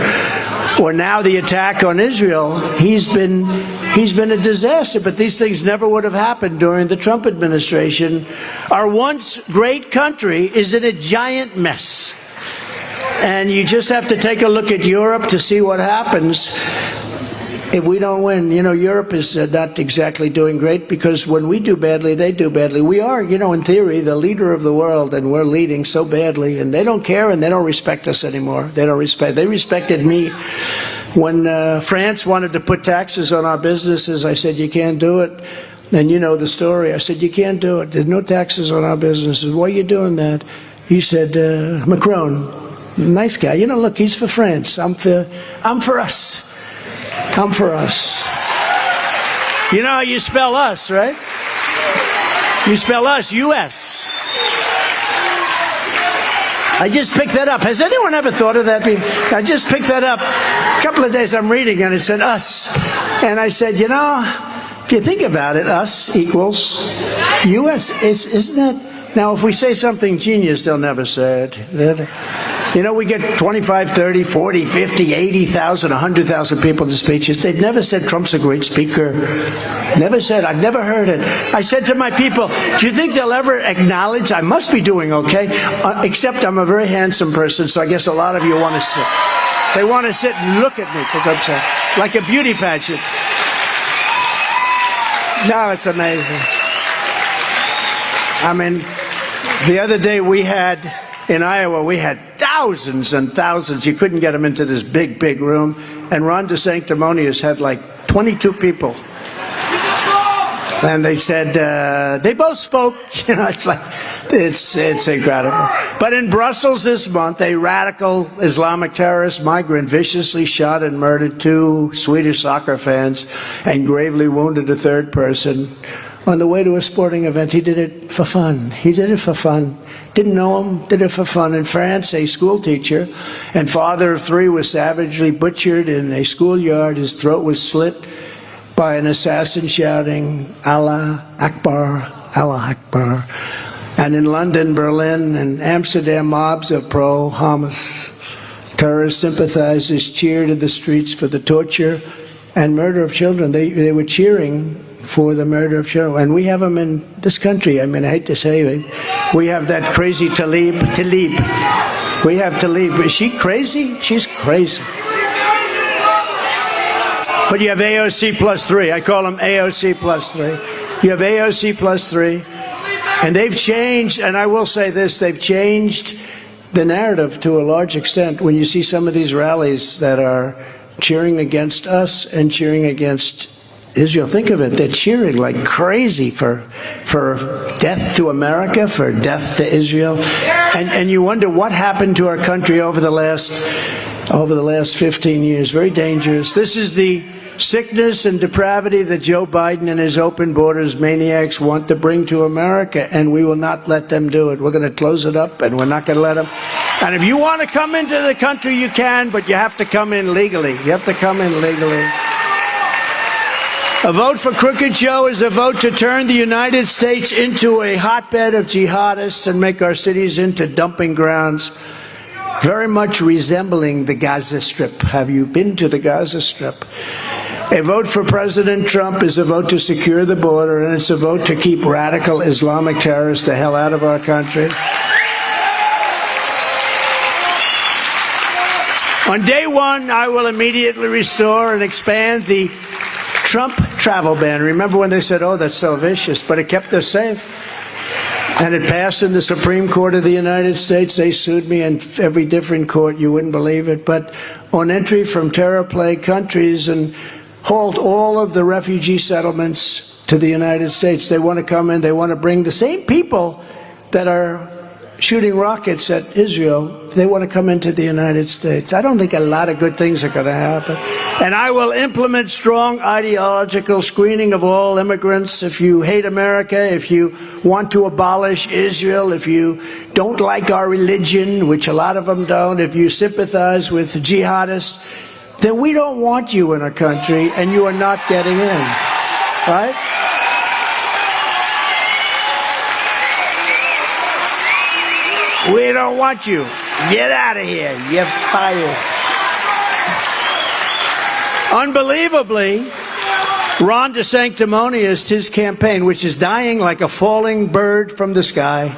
Or now the attack on Israel. He's been a disaster, but these things never would have happened during the Trump administration. Our once great country is in a giant mess. And you just have to take a look at Europe to see what happens if we don't win. Europe is not exactly doing great, because when we do badly, they do badly. We are, in theory, the leader of the world, and we're leading so badly, and they don't care, and they don't respect us anymore. They respected me when France wanted to put taxes on our businesses. I said, you can't do it. And you know the story. I said, you can't do it. There's no taxes on our businesses. Why are you doing that? He said, Macron, nice guy. Look, he's for France. I'm for us. Come for us. You know how you spell us, right? You spell us, U.S. I just picked that up. Has anyone ever thought of that? I just picked that up. A couple of days I'm reading, and it said us. And I said, if you think about it, us equals U.S. Isn't that? Now, if we say something genius, they'll never say it. We get 25, 30, 40, 50, 80,000, 100,000 people to speeches. They've never said Trump's a great speaker. Never said. I've never heard it. I said to my people, do you think they'll ever acknowledge I must be doing okay? Except I'm a very handsome person, so I guess a lot of you want to sit. They want to sit and look at me because I'm so, like a beauty pageant. No, it's amazing. The other day in Iowa, we had thousands and thousands. You couldn't get them into this big, big room. And Ron DeSanctimonious had like 22 people. And they said, they both spoke, it's incredible. But in Brussels this month, a radical Islamic terrorist migrant viciously shot and murdered 2 Swedish soccer fans and gravely wounded a 3rd person on the way to a sporting event. He did it for fun. He did it for fun. Didn't know him, did it for fun. In France, a school teacher and father of 3 was savagely butchered in a schoolyard. His throat was slit by an assassin shouting, Allah Akbar, Allah Akbar. And in London, Berlin, and Amsterdam, mobs of pro-Hamas terrorist sympathizers cheered in the streets for the torture and murder of children. They were cheering for the murder of children. And we have them in this country. I mean, I hate to say it. We have that crazy Talib. We have Talib. Is she crazy? She's crazy. But you have AOC plus 3. I call them AOC plus 3. You have AOC plus 3. And they've changed, and I will say this, they've changed the narrative to a large extent. When you see some of these rallies that are cheering against us and cheering against Israel, think of it, they're cheering like crazy for death to America, for death to Israel. And you wonder what happened to our country over the last 15 years. Very dangerous. This is the sickness and depravity that Joe Biden and his open borders maniacs want to bring to America, and we will not let them do it. We're going to close it up, and we're not going to let them. And if you want to come into the country, you can, but you have to come in legally. You have to come in legally. A vote for Crooked Joe is a vote to turn the United States into a hotbed of jihadists and make our cities into dumping grounds, very much resembling the Gaza Strip. Have you been to the Gaza Strip? A vote for President Trump is a vote to secure the border, and it's a vote to keep radical Islamic terrorists the hell out of our country. On day 1, I will immediately restore and expand the Trump travel ban. Remember when they said, oh, that's so vicious, but it kept us safe. And it passed in the Supreme Court of the United States. They sued me in every different court. You wouldn't believe it. But on entry from terror-plagued countries and halt all of the refugee settlements to the United States. They want to come in. They want to bring the same people that are shooting rockets at Israel. They want to come into the United States. I don't think a lot of good things are going to happen. And I will implement strong ideological screening of all immigrants. If you hate America, if you want to abolish Israel, if you don't like our religion, which a lot of them don't, if you sympathize with jihadists, then we don't want you in our country, and you are not getting in, right? We don't want you. Get out of here. You're fired. Unbelievably, Ron DeSanctimonious, his campaign, which is dying like a falling bird from the sky.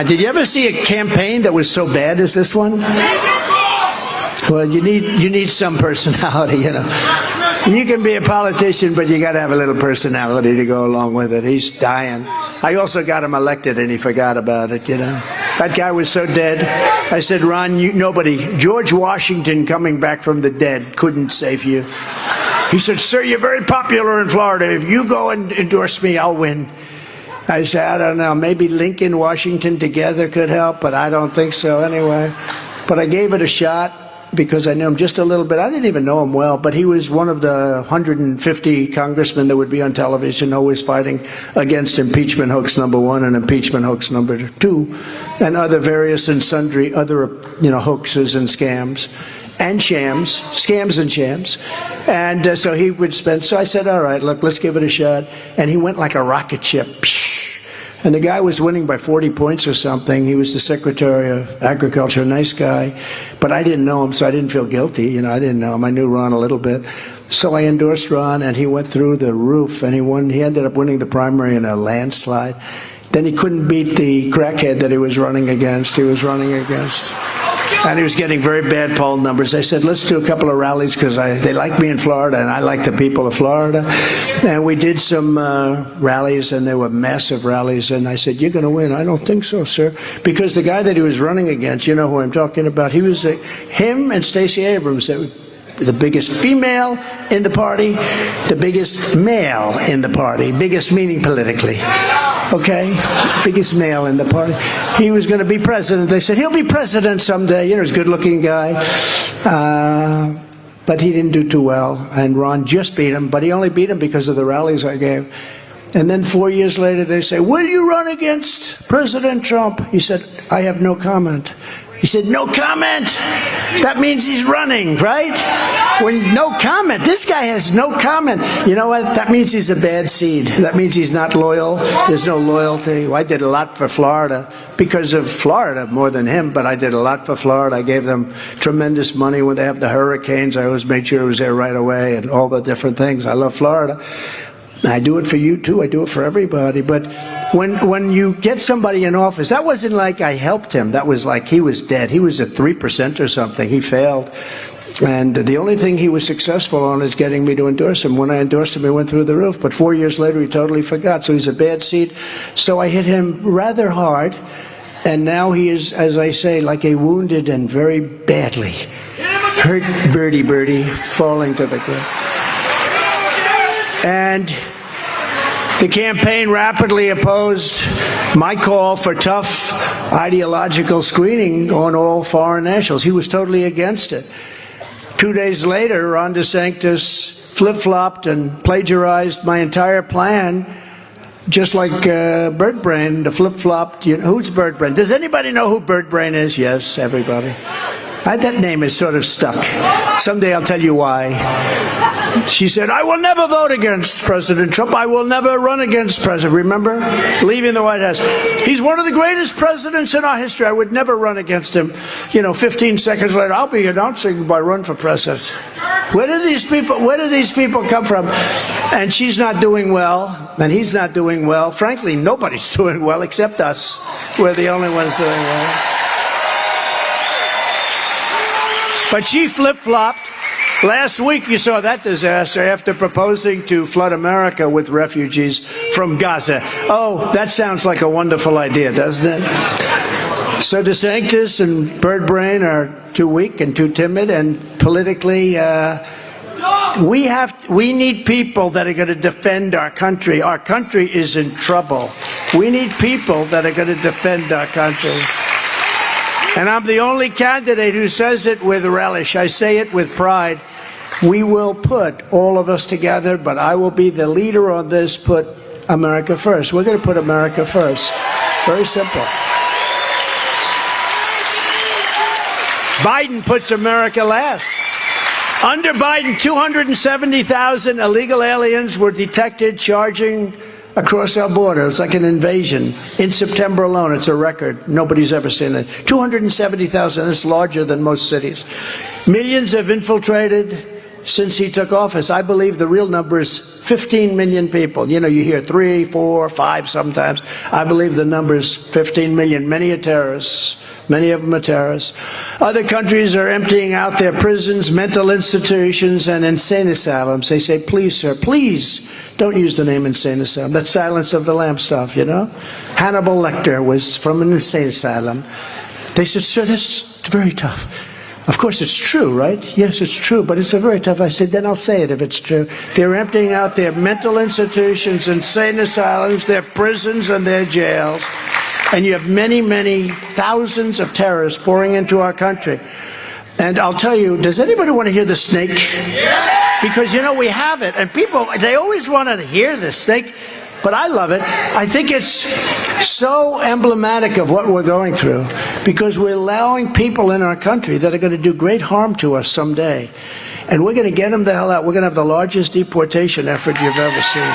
Did you ever see a campaign that was so bad as this one? Well, you need some personality, you know. You can be a politician, but you got to have a little personality to go along with it. He's dying. I also got him elected, and he forgot about it, you know. That guy was so dead. I said, Ron, George Washington coming back from the dead couldn't save you. He said, sir, you're very popular in Florida. If you go and endorse me, I'll win. I said, I don't know. Maybe Lincoln, Washington together could help, but I don't think so anyway. But I gave it a shot, because I knew him just a little bit. I didn't even know him well, but he was one of the 150 congressmen that would be on television always fighting against impeachment hoax number 1 and impeachment hoax number 2 and other various and sundry other, hoaxes and scams and shams, scams and shams. And so he would spend, so I said, all right, look, let's give it a shot. And he went like a rocket ship. And the guy was winning by 40 points or something. He was the Secretary of Agriculture, a nice guy. But I didn't know him, so I didn't feel guilty. I didn't know him. I knew Ron a little bit. So I endorsed Ron, and he went through the roof, and he won. He ended up winning the primary in a landslide. Then he couldn't beat the crackhead that he was running against. And he was getting very bad poll numbers. I said, let's do a couple of rallies, because they like me in Florida, and I like the people of Florida. And we did some rallies, and they were massive rallies. And I said, you're going to win. I don't think so, sir. Because the guy that he was running against, you know who I'm talking about, he was him and Stacey Abrams. the biggest female in the party, the biggest male in the party, biggest meaning politically, okay? Biggest male in the party. He was going to be president. They said, he'll be president someday. You know, he's a good-looking guy. But he didn't do too well, and Ron just beat him, but he only beat him because of the rallies I gave. And then 4 years later, they say, will you run against President Trump? He said, I have no comment. He said, no comment? That means he's running, right? When no comment. This guy has no comment. You know what? That means he's a bad seed. That means he's not loyal. There's no loyalty. I did a lot for Florida because of Florida more than him, but I did a lot for Florida. I gave them tremendous money when they have the hurricanes. I always made sure it was there right away and all the different things. I love Florida. I do it for you too. I do it for everybody. But when you get somebody in office, that wasn't like I helped him. That was like he was dead. He was at 3% or something. He failed. And the only thing he was successful on is getting me to endorse him. When I endorsed him, he went through the roof. But 4 years later, he totally forgot. So he's a bad seed. So I hit him rather hard. And now he is, as I say, like a wounded and very badly hurt birdie falling to the ground. And the campaign rapidly opposed my call for tough ideological screening on all foreign nationals. He was totally against it. 2 days later, Ron DeSantis flip-flopped and plagiarized my entire plan, just like Bird Brain, the flip-flopped. You know, who's Bird Brain? Does anybody know who Bird Brain is? Yes, everybody. That name is sort of stuck. Someday I'll tell you why. She said, I will never vote against President Trump. I will never run against President. Remember? Leaving the White House. He's one of the greatest presidents in our history. I would never run against him. You know, 15 seconds later, I'll be announcing my run for president. Where do these people come from? And she's not doing well, and he's not doing well. Frankly, nobody's doing well except us. We're the only ones doing well. But she flip-flopped. Last week, you saw that disaster after proposing to flood America with refugees from Gaza. Oh, that sounds like a wonderful idea, doesn't it? So DeSantis and Bird Brain are too weak and too timid, and politically, we need people that are going to defend our country. Our country is in trouble. We need people that are going to defend our country. And I'm the only candidate who says it with relish. I say it with pride. We will put all of us together, but I will be the leader on this, put America first. We're going to put America first. Very simple. Biden puts America last. Under Biden, 270,000 illegal aliens were detected charging across our border. It's like an invasion. In September alone, it's a record. Nobody's ever seen it. 270,000, that's larger than most cities. Millions have infiltrated since he took office. I believe the real number is 15 million people. You know, you hear 3, 4, 5 sometimes. I believe the number is 15 million. Many are terrorists. Many of them are terrorists. Other countries are emptying out their prisons, mental institutions, and insane asylums. They say, please, sir, please don't use the name insane asylum. That's Silence of the Lambs stuff, you know? Hannibal Lecter was from an insane asylum. They said, sir, that's very tough. Of course, it's true, right? Yes, it's true, but it's a very tough. I said, then I'll say it if it's true. They're emptying out their mental institutions, insane asylums, their prisons, and their jails. And you have many, many thousands of terrorists pouring into our country. And I'll tell you, does anybody want to hear the snake? Because, you know, we have it. And people, they always want to hear the snake. But I love it. I think it's so emblematic of what we're going through. Because we're allowing people in our country that are going to do great harm to us someday. And we're going to get them the hell out. We're going to have the largest deportation effort you've ever seen.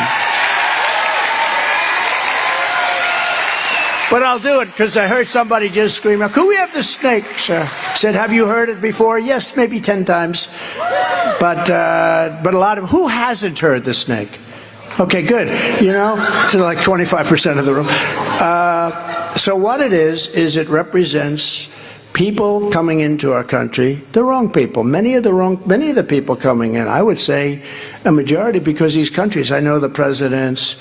But I'll do it because I heard somebody just scream, could we have the snake, sir? Said, have you heard it before? Yes, maybe 10 times. But a lot of, who hasn't heard the snake? Okay, good. You know, it's like 25% of the room. So what it is it represents people coming into our country, the wrong people. Many of the people coming in, I would say a majority, because these countries, I know the presidents,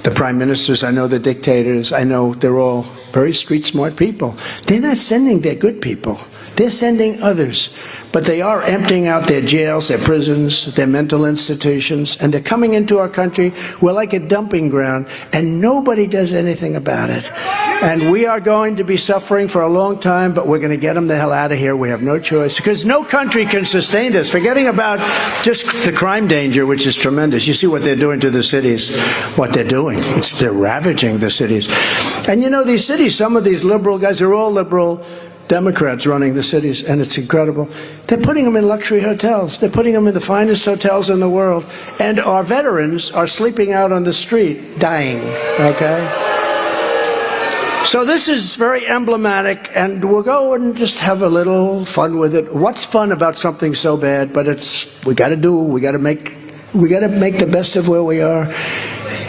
the prime ministers, I know the dictators, I know they're all very street smart people. They're not sending their good people. They're sending others. But they are emptying out their jails, their prisons, their mental institutions, and they're coming into our country. We're like a dumping ground, and nobody does anything about it. And we are going to be suffering for a long time, but we're going to get them the hell out of here. We have no choice, because no country can sustain this. Forgetting about just the crime danger, which is tremendous. You see what they're doing to the cities, what they're doing. They're ravaging the cities. And you know, these cities, some of these liberal guys, they're all liberal Democrats running the cities, and it's incredible. They're putting them in luxury hotels. They're putting them in the finest hotels in the world. And our veterans are sleeping out on the street, dying, okay? So this is very emblematic, and we'll go and just have a little fun with it. What's fun about something so bad? But we got to make the best of where we are.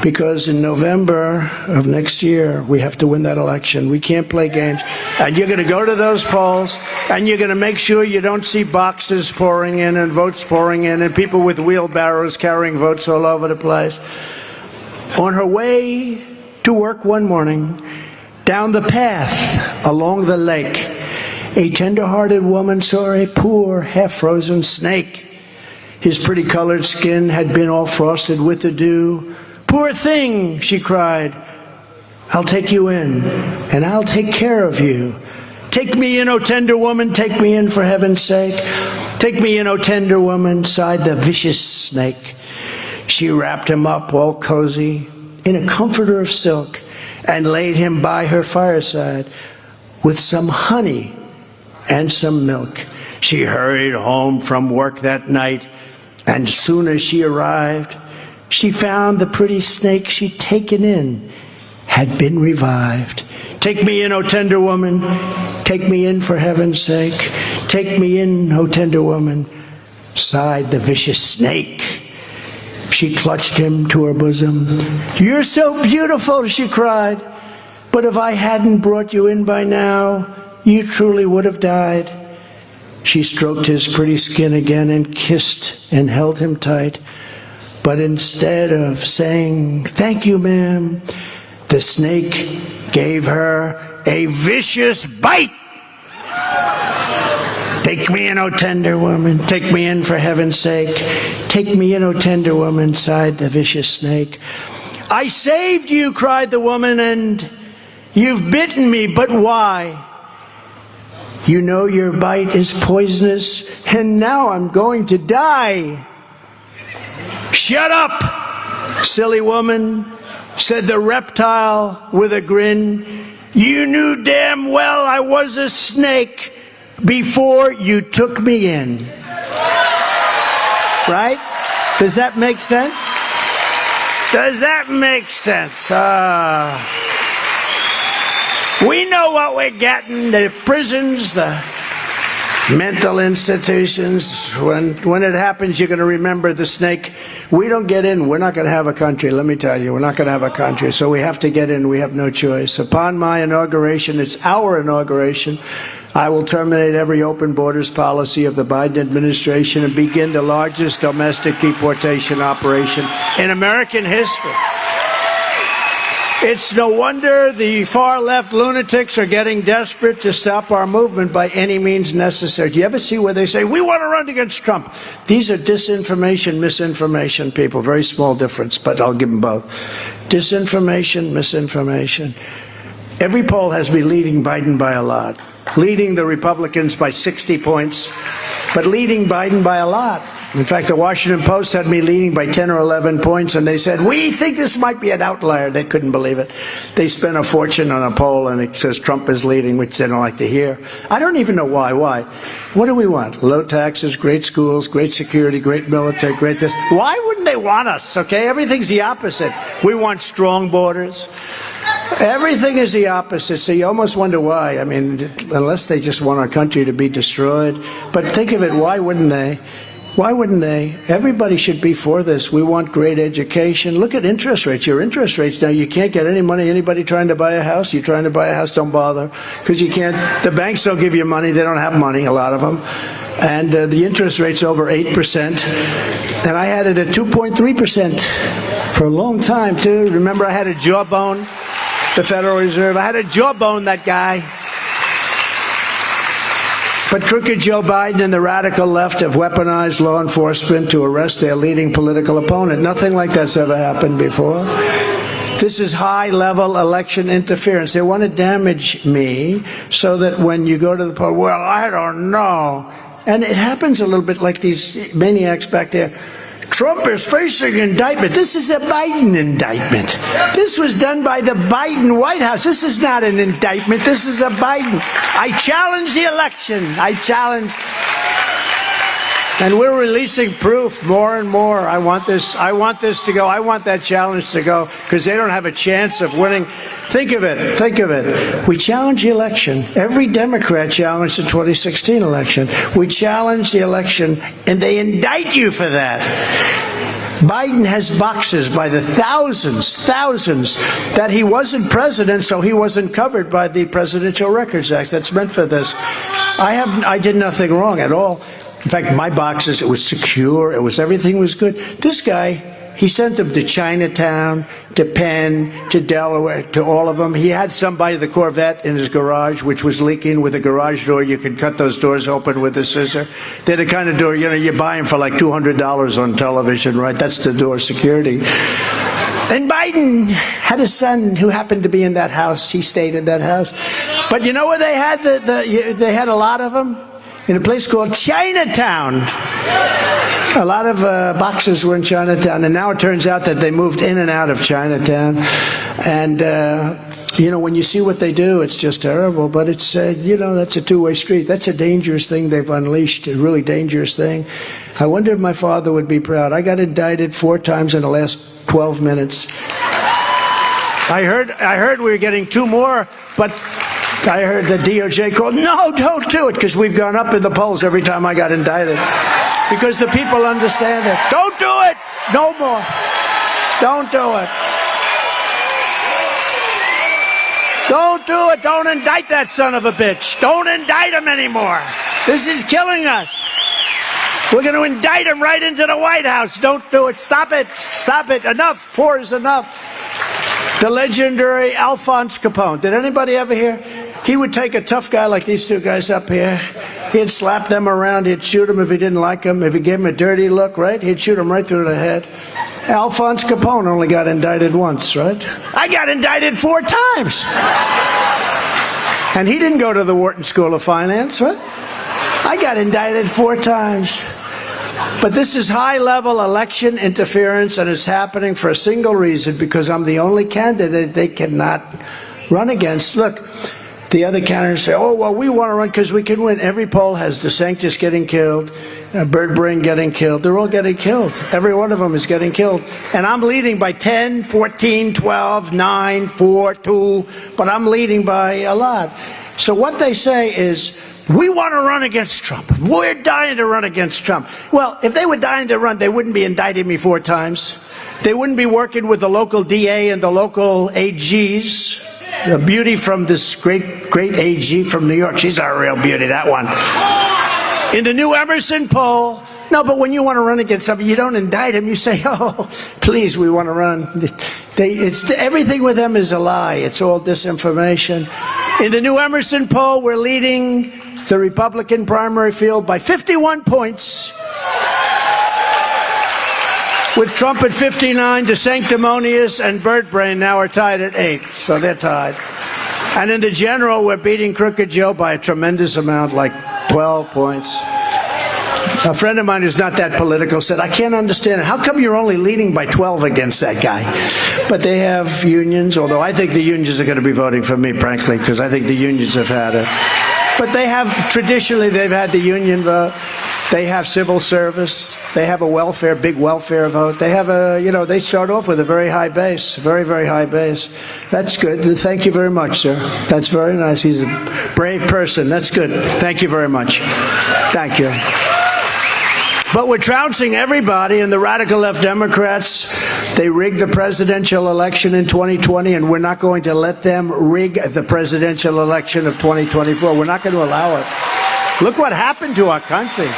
Because in November of next year, we have to win that election. We can't play games. And you're going to go to those polls, and you're going to make sure you don't see boxes pouring in and votes pouring in and people with wheelbarrows carrying votes all over the place. On her way to work one morning, down the path along the lake, a tender-hearted woman saw a poor, half-frozen snake. His pretty colored skin had been all frosted with the dew. "Poor thing," she cried, "I'll take you in, and I'll take care of you. Take me in, O tender woman, take me in for heaven's sake. Take me in, O tender woman," sighed the vicious snake. She wrapped him up all cozy in a comforter of silk and laid him by her fireside with some honey and some milk. She hurried home from work that night, and soon as she arrived, she found the pretty snake she'd taken in had been revived. "Take me in, O tender woman, take me in for heaven's sake. Take me in, O tender woman," sighed the vicious snake. She clutched him to her bosom. "You're so beautiful," she cried, "but if I hadn't brought you in by now, you truly would have died." She stroked his pretty skin again and kissed and held him tight. But instead of saying, "Thank you, ma'am," the snake gave her a vicious bite. "Take me in, O tender woman, take me in for heaven's sake. Take me in, O tender woman," sighed the vicious snake. "I saved you," cried the woman, "and you've bitten me, but why? You know your bite is poisonous, and now I'm going to die." "Shut up, silly woman," said the reptile with a grin. "You knew damn well I was a snake before you took me in." Right? Does that make sense? Does that make sense? We know what we're getting. The prisons, the mental institutions. When it happens, you're going to remember the snake. We don't get in, we're not going to have a country. Let me tell you, we're not going to have a country. So we have to get in. We have no choice. Upon my inauguration, it's our inauguration, I will terminate every open borders policy of the Biden administration and begin the largest domestic deportation operation in American history. It's no wonder the far-left lunatics are getting desperate to stop our movement by any means necessary. Do you ever see where they say, "We want to run against Trump"? These are disinformation, misinformation people. Very small difference, but I'll give them both. Disinformation, misinformation. Every poll has me leading Biden by a lot. Leading the Republicans by 60 points, but leading Biden by a lot. In fact, the Washington Post had me leading by 10 or 11 points, and they said, "We think this might be an outlier." They couldn't believe it. They spent a fortune on a poll, and it says Trump is leading, which they don't like to hear. I don't even know why. Why? What do we want? Low taxes, great schools, great security, great military, great this. Why wouldn't they want us, okay? Everything's the opposite. We want strong borders. Everything is the opposite, so you almost wonder why. I mean, unless they just want our country to be destroyed. But think of it, why wouldn't they? Why wouldn't they? Everybody should be for this. We want great education. Look at interest rates. Your interest rates now, you can't get any money. Anybody trying to buy a house? You're trying to buy a house, don't bother. Because you can't, the banks don't give you money. They don't have money, a lot of them. And the interest rate's over 8%. And I had it at 2.3% for a long time, too. Remember, I had a jawbone, the Federal Reserve. I had a jawbone, that guy. But crooked Joe Biden and the radical left have weaponized law enforcement to arrest their leading political opponent. Nothing like that's ever happened before. This is high-level election interference. They want to damage me so that when you go to the poll, well, I don't know. And it happens a little bit like these maniacs back there. Trump is facing indictment. This is a Biden indictment. This was done by the Biden White House. This is not an indictment. This is a Biden. I challenge the election. I challenge. And we're releasing proof more and more. I want this to go. I want that challenge to go because they don't have a chance of winning. Think of it. Think of it. We challenge the election. Every Democrat challenged the 2016 election. We challenge the election, and they indict you for that. Biden has boxes by the thousands that he wasn't president, so he wasn't covered by the Presidential Records Act. That's meant for this. I did nothing wrong at all. In fact, my boxes, it was secure. Everything was good. This guy, he sent them to Chinatown, to Penn, to Delaware, to all of them. He had some by the Corvette in his garage, which was leaking with a garage door. You could cut those doors open with a scissor. They're the kind of door, you buy them for like $200 on television, right? That's the door security. And Biden had a son who happened to be in that house. He stayed in that house. But you know where they had they had a lot of them? In a place called Chinatown. A lot of boxes were in Chinatown, and now it turns out that they moved in and out of Chinatown. And, when you see what they do, it's just terrible. But it's, that's a two-way street. That's a dangerous thing they've unleashed, a really dangerous thing. I wonder if my father would be proud. I got indicted 4 times in the last 12 minutes. I heard we were getting 2 more, but I heard the DOJ called, no, don't do it, because we've gone up in the polls every time I got indicted. Because the people understand it. Don't do it! No more. Don't do it. Don't do it. Don't indict that son of a bitch. Don't indict him anymore. This is killing us. We're going to indict him right into the White House. Don't do it. Stop it. Stop it. Enough. 4 is enough. The legendary Alphonse Capone. Did anybody ever hear? He would take a tough guy like these 2 guys up here. He'd slap them around. He'd shoot them if he didn't like them. If he gave him a dirty look, right? He'd shoot them right through the head. Alphonse Capone only got indicted once, right? I got indicted 4 times. And he didn't go to the Wharton School of Finance, right? I got indicted 4 times. But this is high-level election interference, and it's happening for a single reason, because I'm the only candidate they cannot run against. Look, the other candidates say, oh, well, we want to run because we can win. Every poll has DeSantis getting killed, Bird Brain getting killed. They're all getting killed. Every one of them is getting killed. And I'm leading by 10, 14, 12, 9, 4, 2, but I'm leading by a lot. So what they say is, we want to run against Trump. We're dying to run against Trump. Well, if they were dying to run, they wouldn't be indicting me 4 times. They wouldn't be working with the local DA and the local AGs. The beauty from this great AG from New York. She's a real beauty, that one. In the new Emerson poll. No, but when you want to run against somebody, you don't indict him. You say, oh, please, we want to run. Everything with them is a lie. It's all disinformation. In the new Emerson poll, we're leading the Republican primary field by 51 points. With Trump at 59, DeSanctimonious and Bird Brain now are tied at 8. So they're tied. And in the general, we're beating Crooked Joe by a tremendous amount, like 12 points. A friend of mine who's not that political said, I can't understand it. How come you're only leading by 12 against that guy? But they have unions, although I think the unions are going to be voting for me, frankly, because I think the unions have had it. But they have, traditionally, they've had the union vote. They have civil service. They have a big welfare vote. They have they start off with a very high base, very, very high base. That's good. Thank you very much, sir. That's very nice. He's a brave person. That's good. Thank you very much. Thank you. But we're trouncing everybody, and the radical left Democrats, they rigged the presidential election in 2020, and we're not going to let them rig the presidential election of 2024. We're not going to allow it. Look what happened to our country.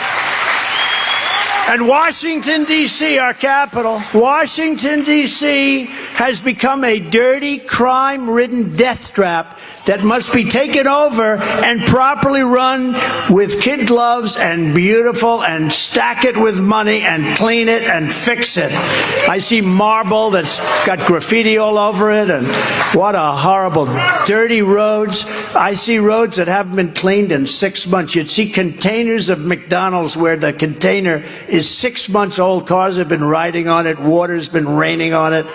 And Washington, D.C., our capital, Washington, D.C., has become a dirty, crime-ridden death trap that must be taken over and properly run with kid gloves and beautiful, and stack it with money and clean it and fix it. I see marble that's got graffiti all over it, and what a horrible, dirty roads. I see roads that haven't been cleaned in 6 months. You'd see containers of McDonald's where the container is 6 months old. Cars have been riding on it, water's been raining on it,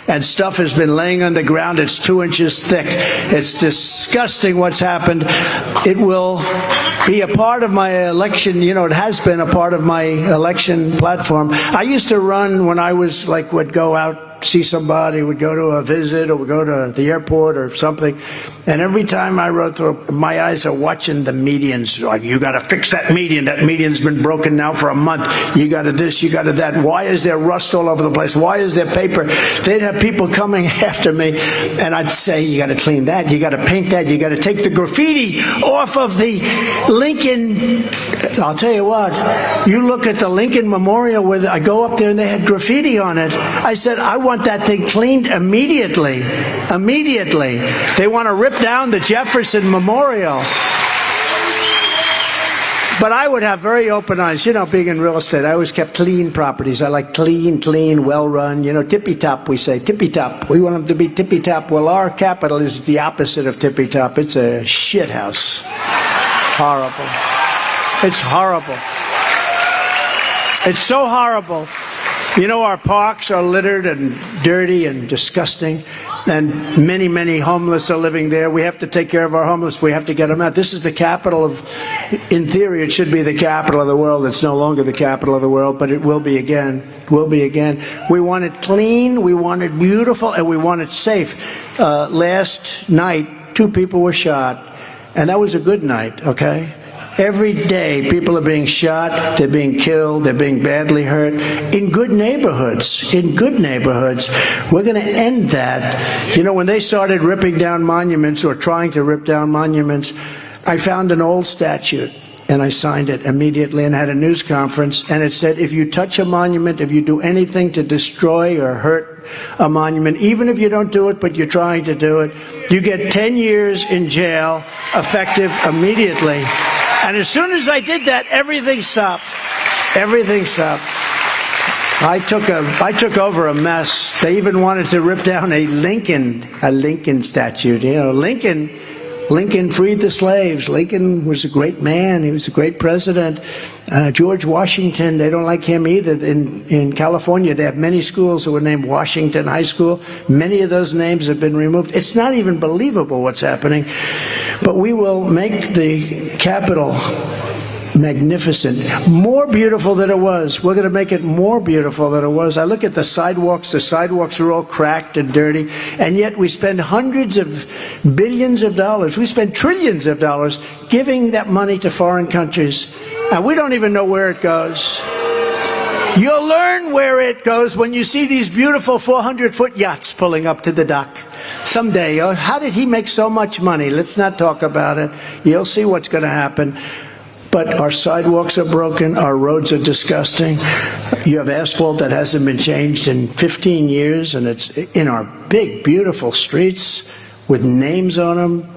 and stuff has been laying on the ground. It's 2 inches thick. It's disgusting what's happened. It will be a part of my election, it has been a part of my election platform. I used to run when I was would go out, see somebody, would go to a visit or would go to the airport or something. And every time I rode through, my eyes are watching the medians. Like, you got to fix that median. That median's been broken now for a month. You got to this, you got to that. Why is there rust all over the place? Why is there paper? They'd have people coming after me, and I'd say, you got to clean that. You got to paint that. You got to take the graffiti off of the Lincoln. I'll tell you what, you look at the Lincoln Memorial where I go up there and they had graffiti on it. I said, I want that thing cleaned immediately. Immediately. They want to rip down the Jefferson Memorial. But I would have very open eyes. Being in real estate, I always kept clean properties. I like clean, well-run. Tippy-top, we say. Tippy-top. We want them to be tippy-top. Well, our capital is the opposite of tippy-top. It's a shit house. Horrible. It's horrible. It's so horrible. Our parks are littered and dirty and disgusting, and many, many homeless are living there. We have to take care of our homeless. We have to get them out. This is the capital of, in theory, it should be the capital of the world. It's no longer the capital of the world, but it will be again. It will be again. We want it clean, we want it beautiful, and we want it safe. Last night, 2 people were shot, and that was a good night, okay? Every day, people are being shot, they're being killed, they're being badly hurt in good neighborhoods. In good neighborhoods. We're going to end that. When they started ripping down monuments or trying to rip down monuments, I found an old statute and I signed it immediately and had a news conference, and it said, if you touch a monument, if you do anything to destroy or hurt a monument, even if you don't do it but you're trying to do it, you get 10 years in jail, effective immediately. And as soon as I did that, everything stopped. Everything stopped. I took over a mess. They even wanted to rip down a Lincoln statue. Lincoln freed the slaves. Lincoln was a great man. He was a great president. George Washington, they don't like him either. In California, they have many schools that were named Washington High School. Many of those names have been removed. It's not even believable what's happening. But we will make the Capitol magnificent, more beautiful than it was. We're going to make it more beautiful than it was. I look at the sidewalks. The sidewalks are all cracked and dirty, and yet we spend hundreds of billions of dollars. We spend trillions of dollars giving that money to foreign countries, and we don't even know where it goes. You'll learn where it goes when you see these beautiful 400-foot yachts pulling up to the dock. Someday, how did he make so much money? Let's not talk about it. You'll see what's going to happen. But our sidewalks are broken, our roads are disgusting. You have asphalt that hasn't been changed in 15 years, and it's in our big, beautiful streets with names on them.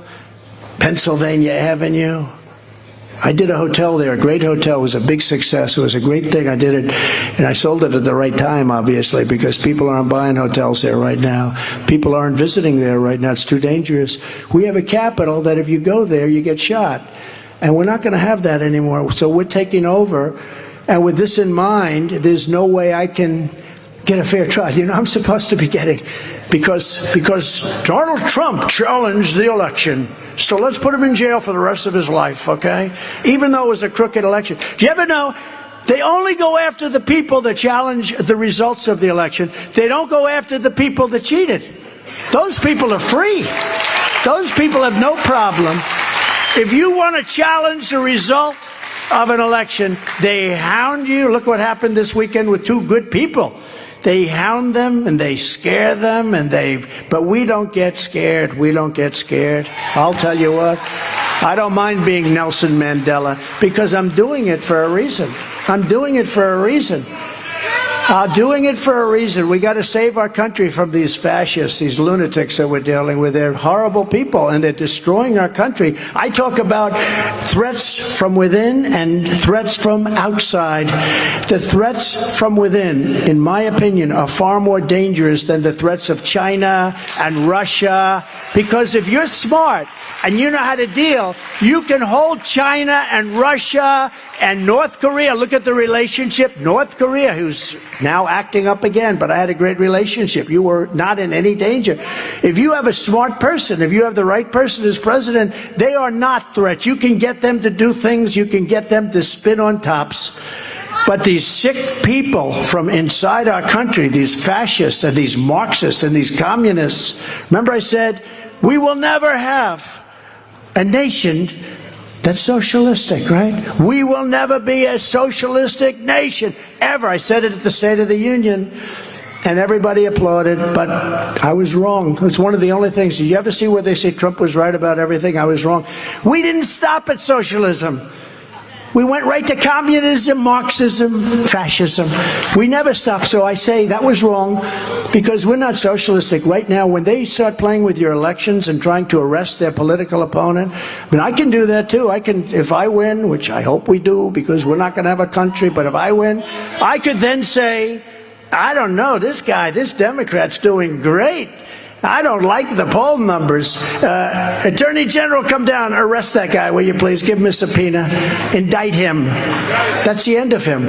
Pennsylvania Avenue. I did a hotel there, a great hotel. It was a big success. It was a great thing. I did it, and I sold it at the right time, obviously, because people aren't buying hotels there right now. People aren't visiting there right now. It's too dangerous. We have a capital that if you go there, you get shot. And we're not going to have that anymore. So we're taking over. And with this in mind, there's no way I can get a fair trial. I'm supposed to be getting, because Donald Trump challenged the election. So let's put him in jail for the rest of his life, okay? Even though it was a crooked election. Do you ever know, they only go after the people that challenge the results of the election. They don't go after the people that cheated. Those people are free. Those people have no problem. If you want to challenge the result of an election, they hound you. Look what happened this weekend with 2 good people. They hound them and they scare them, but we don't get scared. We don't get scared. I'll tell you what, I don't mind being Nelson Mandela because I'm doing it for a reason. I'm doing it for a reason. Doing it for a reason. We got to save our country from these fascists, these lunatics that we're dealing with. They're horrible people, and they're destroying our country. I talk about threats from within and threats from outside. The threats from within, in my opinion, are far more dangerous than the threats of China and Russia, because if you're smart and you know how to deal, you can hold China and Russia and North Korea. Look at the relationship. North Korea, who's now acting up again, but I had a great relationship. You were not in any danger. If you have a smart person, if you have the right person as president, they are not threats. You can get them to do things. You can get them to spin on tops. But these sick people from inside our country, these fascists and these Marxists and these communists, remember I said, we will never have a nation that's socialistic, right? We will never be a socialistic nation, ever. I said it at the State of the Union, and everybody applauded, but I was wrong. It's one of the only things. Did you ever see where they say Trump was right about everything? I was wrong. We didn't stop at socialism. We went right to communism, Marxism, fascism. We never stopped. So I say that was wrong, because we're not socialistic. Right now, when they start playing with your elections and trying to arrest their political opponent, I mean, I can do that too. I can, if I win, which I hope we do, because we're not going to have a country, but if I win, I could then say, I don't know, this guy, this Democrat's doing great. I don't like the poll numbers. Attorney General, come down, arrest that guy, will you please? Give him a subpoena. Indict him. That's the end of him.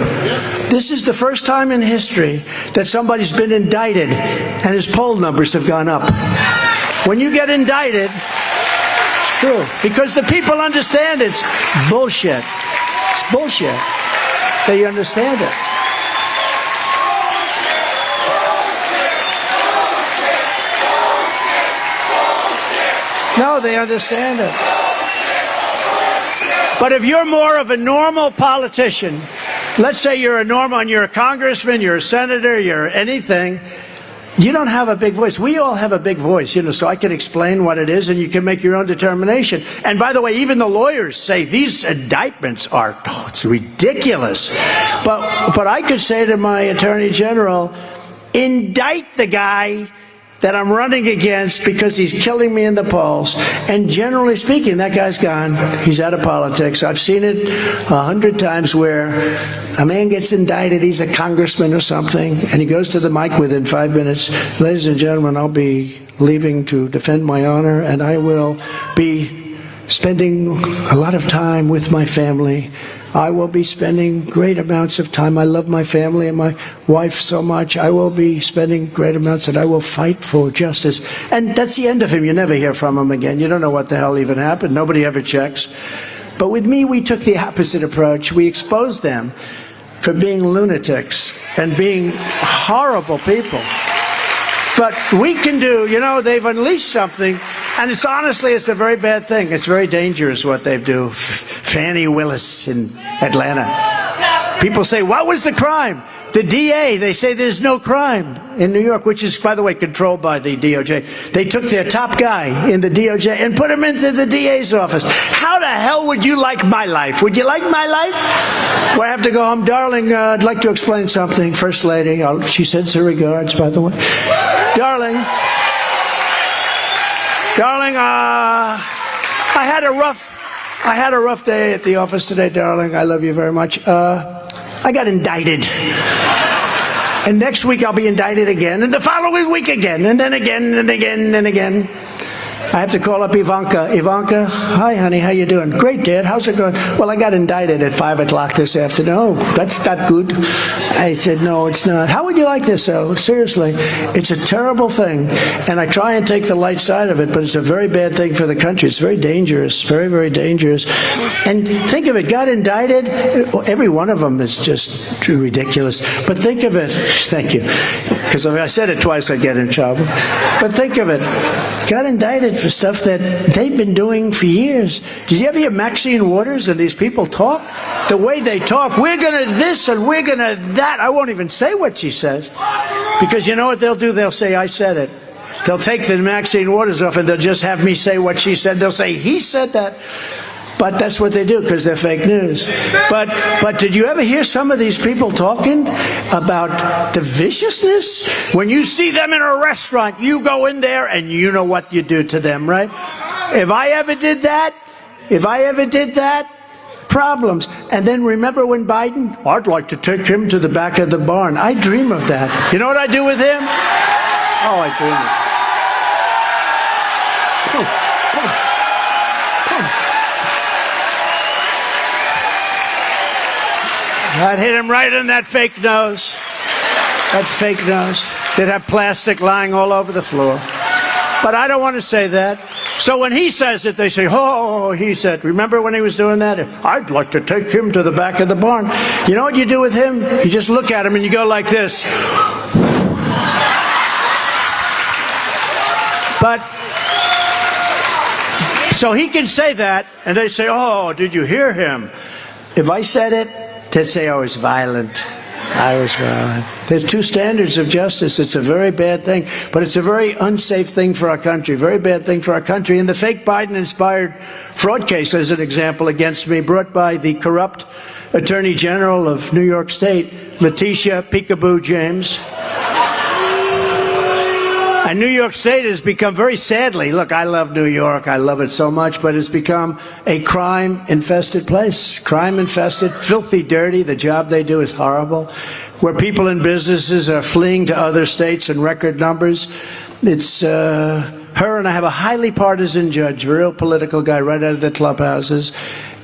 This is the first time in history that somebody's been indicted and his poll numbers have gone up. When you get indicted, it's true. Because the people understand it's bullshit. It's bullshit. They understand it. No, they understand it. But if you're more of a normal politician, let's say you're a congressman, you're a senator, you're anything, you don't have a big voice. We all have a big voice, so I can explain what it is and you can make your own determination. And by the way, even the lawyers say these indictments are, it's ridiculous. But I could say to my attorney general, indict the guy that I'm running against because he's killing me in the polls. And generally speaking, that guy's gone. He's out of politics. I've seen it 100 times where a man gets indicted, he's a congressman or something, and he goes to the mic within 5 minutes. Ladies and gentlemen, I'll be leaving to defend my honor, and I will be spending a lot of time with my family. I will be spending great amounts of time. I love my family and my wife so much. I will be spending great amounts, and I will fight for justice. And that's the end of him. You never hear from him again. You don't know what the hell even happened. Nobody ever checks. But with me, we took the opposite approach. We exposed them for being lunatics and being horrible people. But we can do, they've unleashed something, and it's a very bad thing. It's very dangerous what they do. Fannie Willis in Atlanta. People say, what was the crime? The DA, they say there's no crime in New York, which is, by the way, controlled by the DOJ. They took their top guy in the DOJ and put him into the DA's office. How the hell would you like my life? Would you like my life? Well, I have to go home. Darling, I'd like to explain something. First Lady, she sends her regards, by the way. Darling, I had a rough day at the office today, darling. I love you very much. I got indicted. And next week I'll be indicted again, and the following week again, and then again, and again, and again. I have to call up Ivanka. Ivanka, hi, honey, how you doing? Great, Dad. How's it going? Well, I got indicted at 5 o'clock this afternoon. Oh, that's not good. I said, no, it's not. How would you like this, though? Seriously, it's a terrible thing. And I try and take the light side of it, but it's a very bad thing for the country. It's very dangerous, very, very dangerous. And think of it, got indicted. Every one of them is just ridiculous. But think of it. Thank you. Because if I said it twice, I'd get in trouble. But think of it. Got indicted for stuff that they've been doing for years. Did you ever hear Maxine Waters and these people talk? The way they talk, we're going to this and we're going to that. I won't even say what she says. Because you know what they'll do? They'll say, I said it. They'll take the Maxine Waters off and they'll just have me say what she said. They'll say, he said that. But that's what they do because they're fake news. But did you ever hear some of these people talking about the viciousness? When you see them in a restaurant, you go in there and you know what you do to them, right? If I ever did that, problems. And then remember when Biden, I'd like to take him to the back of the barn. I dream of that. You know what I do with him? Oh, I dream of it. I'd hit him right in that fake nose. That fake nose. They'd have plastic lying all over the floor. But I don't want to say that. So when he says it, they say, oh, he said. Remember when he was doing that? I'd like to take him to the back of the barn. You know what you do with him? You just look at him and you go like this. But, so he can say that, and they say, oh, did you hear him? If I said it, they'd say I was violent. I was violent. There's two standards of justice. It's a very bad thing, but it's a very unsafe thing for our country, very bad thing for our country. And the fake Biden-inspired fraud case, as an example, against me, brought by the corrupt Attorney General of New York State, Letitia Peekaboo James. And New York State has become very sadly, look, I love New York, I love it so much, but it's become a crime-infested place. Crime-infested, filthy, dirty. The job they do is horrible. Where people and businesses are fleeing to other states in record numbers. It's her, and I have a highly partisan judge, a real political guy right out of the clubhouses.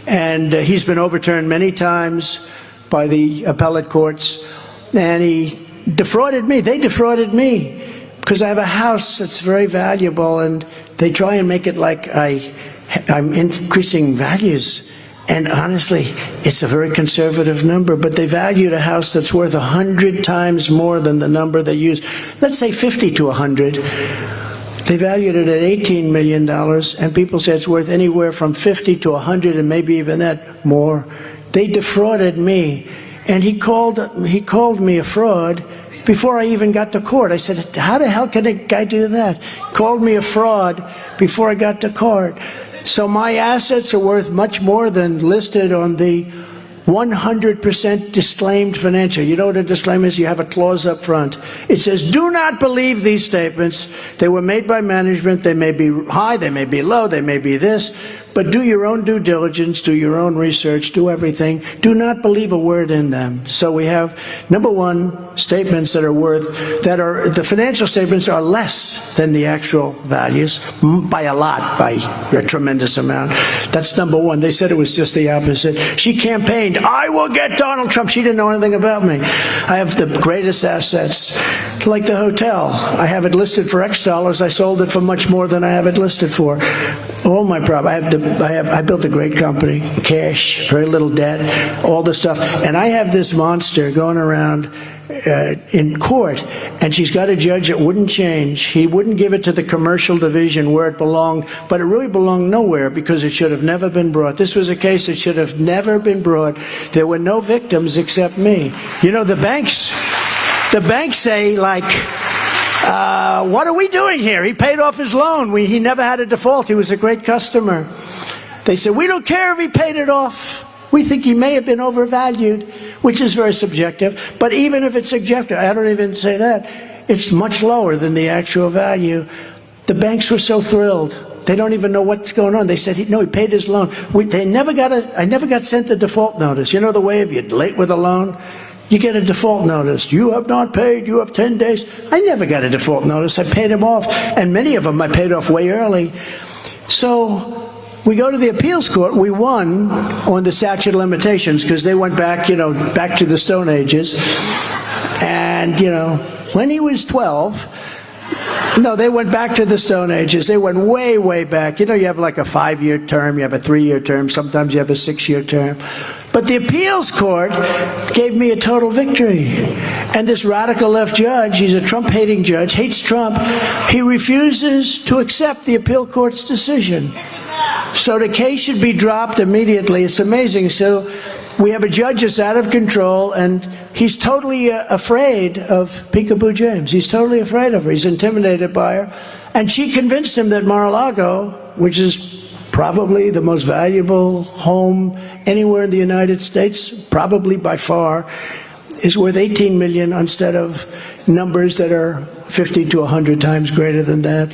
And he's been overturned many times by the appellate courts. And he defrauded me. They defrauded me. Because I have a house that's very valuable, and they try and make it like I'm increasing values. And honestly, it's a very conservative number, but they valued a house that's worth 100 times more than the number they use. Let's say 50 to 100. They valued it at $18 million, and people say it's worth anywhere from 50 to 100, and maybe even that more. They defrauded me, and he called me a fraud. Before I even got to court. I said, how the hell can a guy do that? Called me a fraud before I got to court. So my assets are worth much more than listed on the 100% disclaimed financial. You know what a disclaimer is? You have a clause up front. It says, do not believe these statements. They were made by management. They may be high, they may be low, they may be this. But do your own due diligence, do your own research, do everything. Do not believe a word in them. So we have, number one, statements that are the financial statements are less than the actual values by a lot, by a tremendous amount. That's number one. They said it was just the opposite. She campaigned, I will get Donald Trump. She didn't know anything about me. I have the greatest assets, like the hotel. I have it listed for X dollars. I sold it for much more than I have it listed for. All my property. I built a great company, cash, very little debt, all the stuff. And I have this monster going around in court, and she's got a judge that wouldn't change. He wouldn't give it to the commercial division where it belonged, but it really belonged nowhere because it should have never been brought. This was a case that should have never been brought. There were no victims except me. You know, the banks say, like, what are we doing here? He paid off his loan. He never had a default. He was a great customer. They said, we don't care if he paid it off. We think he may have been overvalued, which is very subjective. But even if it's subjective, I don't even say that, it's much lower than the actual value. The banks were so thrilled. They don't even know what's going on. They said, no, he paid his loan. I never got sent a default notice. You know the way if you're late with a loan, you get a default notice. You have not paid. You have 10 days. I never got a default notice. I paid them off. And many of them I paid off way early. So we go to the appeals court. We won on the statute of limitations because they went back, back to the Stone Ages. And, when he was 12, no, they went back to the Stone Ages. They went way, way back. You have like a 5-year term. You have a 3-year term. Sometimes you have a 6-year term. But the appeals court gave me a total victory. And this radical left judge, he's a Trump-hating judge, hates Trump. He refuses to accept the appeal court's decision. So the case should be dropped immediately. It's amazing. So we have a judge that's out of control, and he's totally afraid of Peekaboo James. He's totally afraid of her. He's intimidated by her. And she convinced him that Mar-a-Lago, which is probably the most valuable home anywhere in the United States, probably by far, is worth 18 million instead of numbers that are 50 to 100 times greater than that.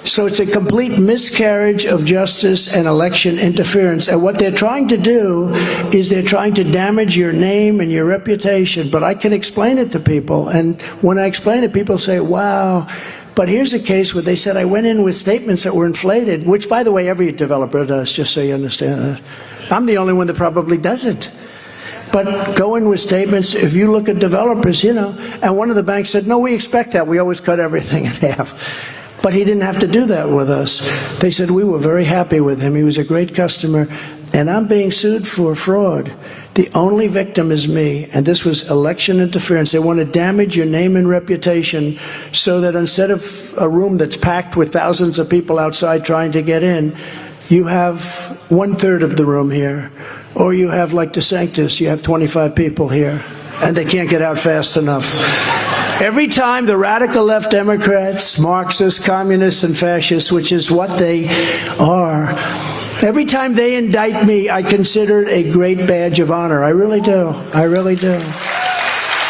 So it's a complete miscarriage of justice and election interference. And what they're trying to do is they're trying to damage your name and your reputation. But I can explain it to people. And when I explain it, people say, wow. But here's a case where they said I went in with statements that were inflated, which, by the way, every developer does, just so you understand that. I'm the only one that probably doesn't. But go in with statements, if you look at developers, and one of the banks said, no, we expect that. We always cut everything in half. But he didn't have to do that with us. They said we were very happy with him. He was a great customer. And I'm being sued for fraud. The only victim is me. And this was election interference. They want to damage your name and reputation so that instead of a room that's packed with thousands of people outside trying to get in, you have 1/3 of the room here. Or you have, like DeSantis, you have 25 people here. And they can't get out fast enough. Every time the radical left Democrats, Marxists, communists, and fascists, which is what they are, every time they indict me, I consider it a great badge of honor. I really do. I really do.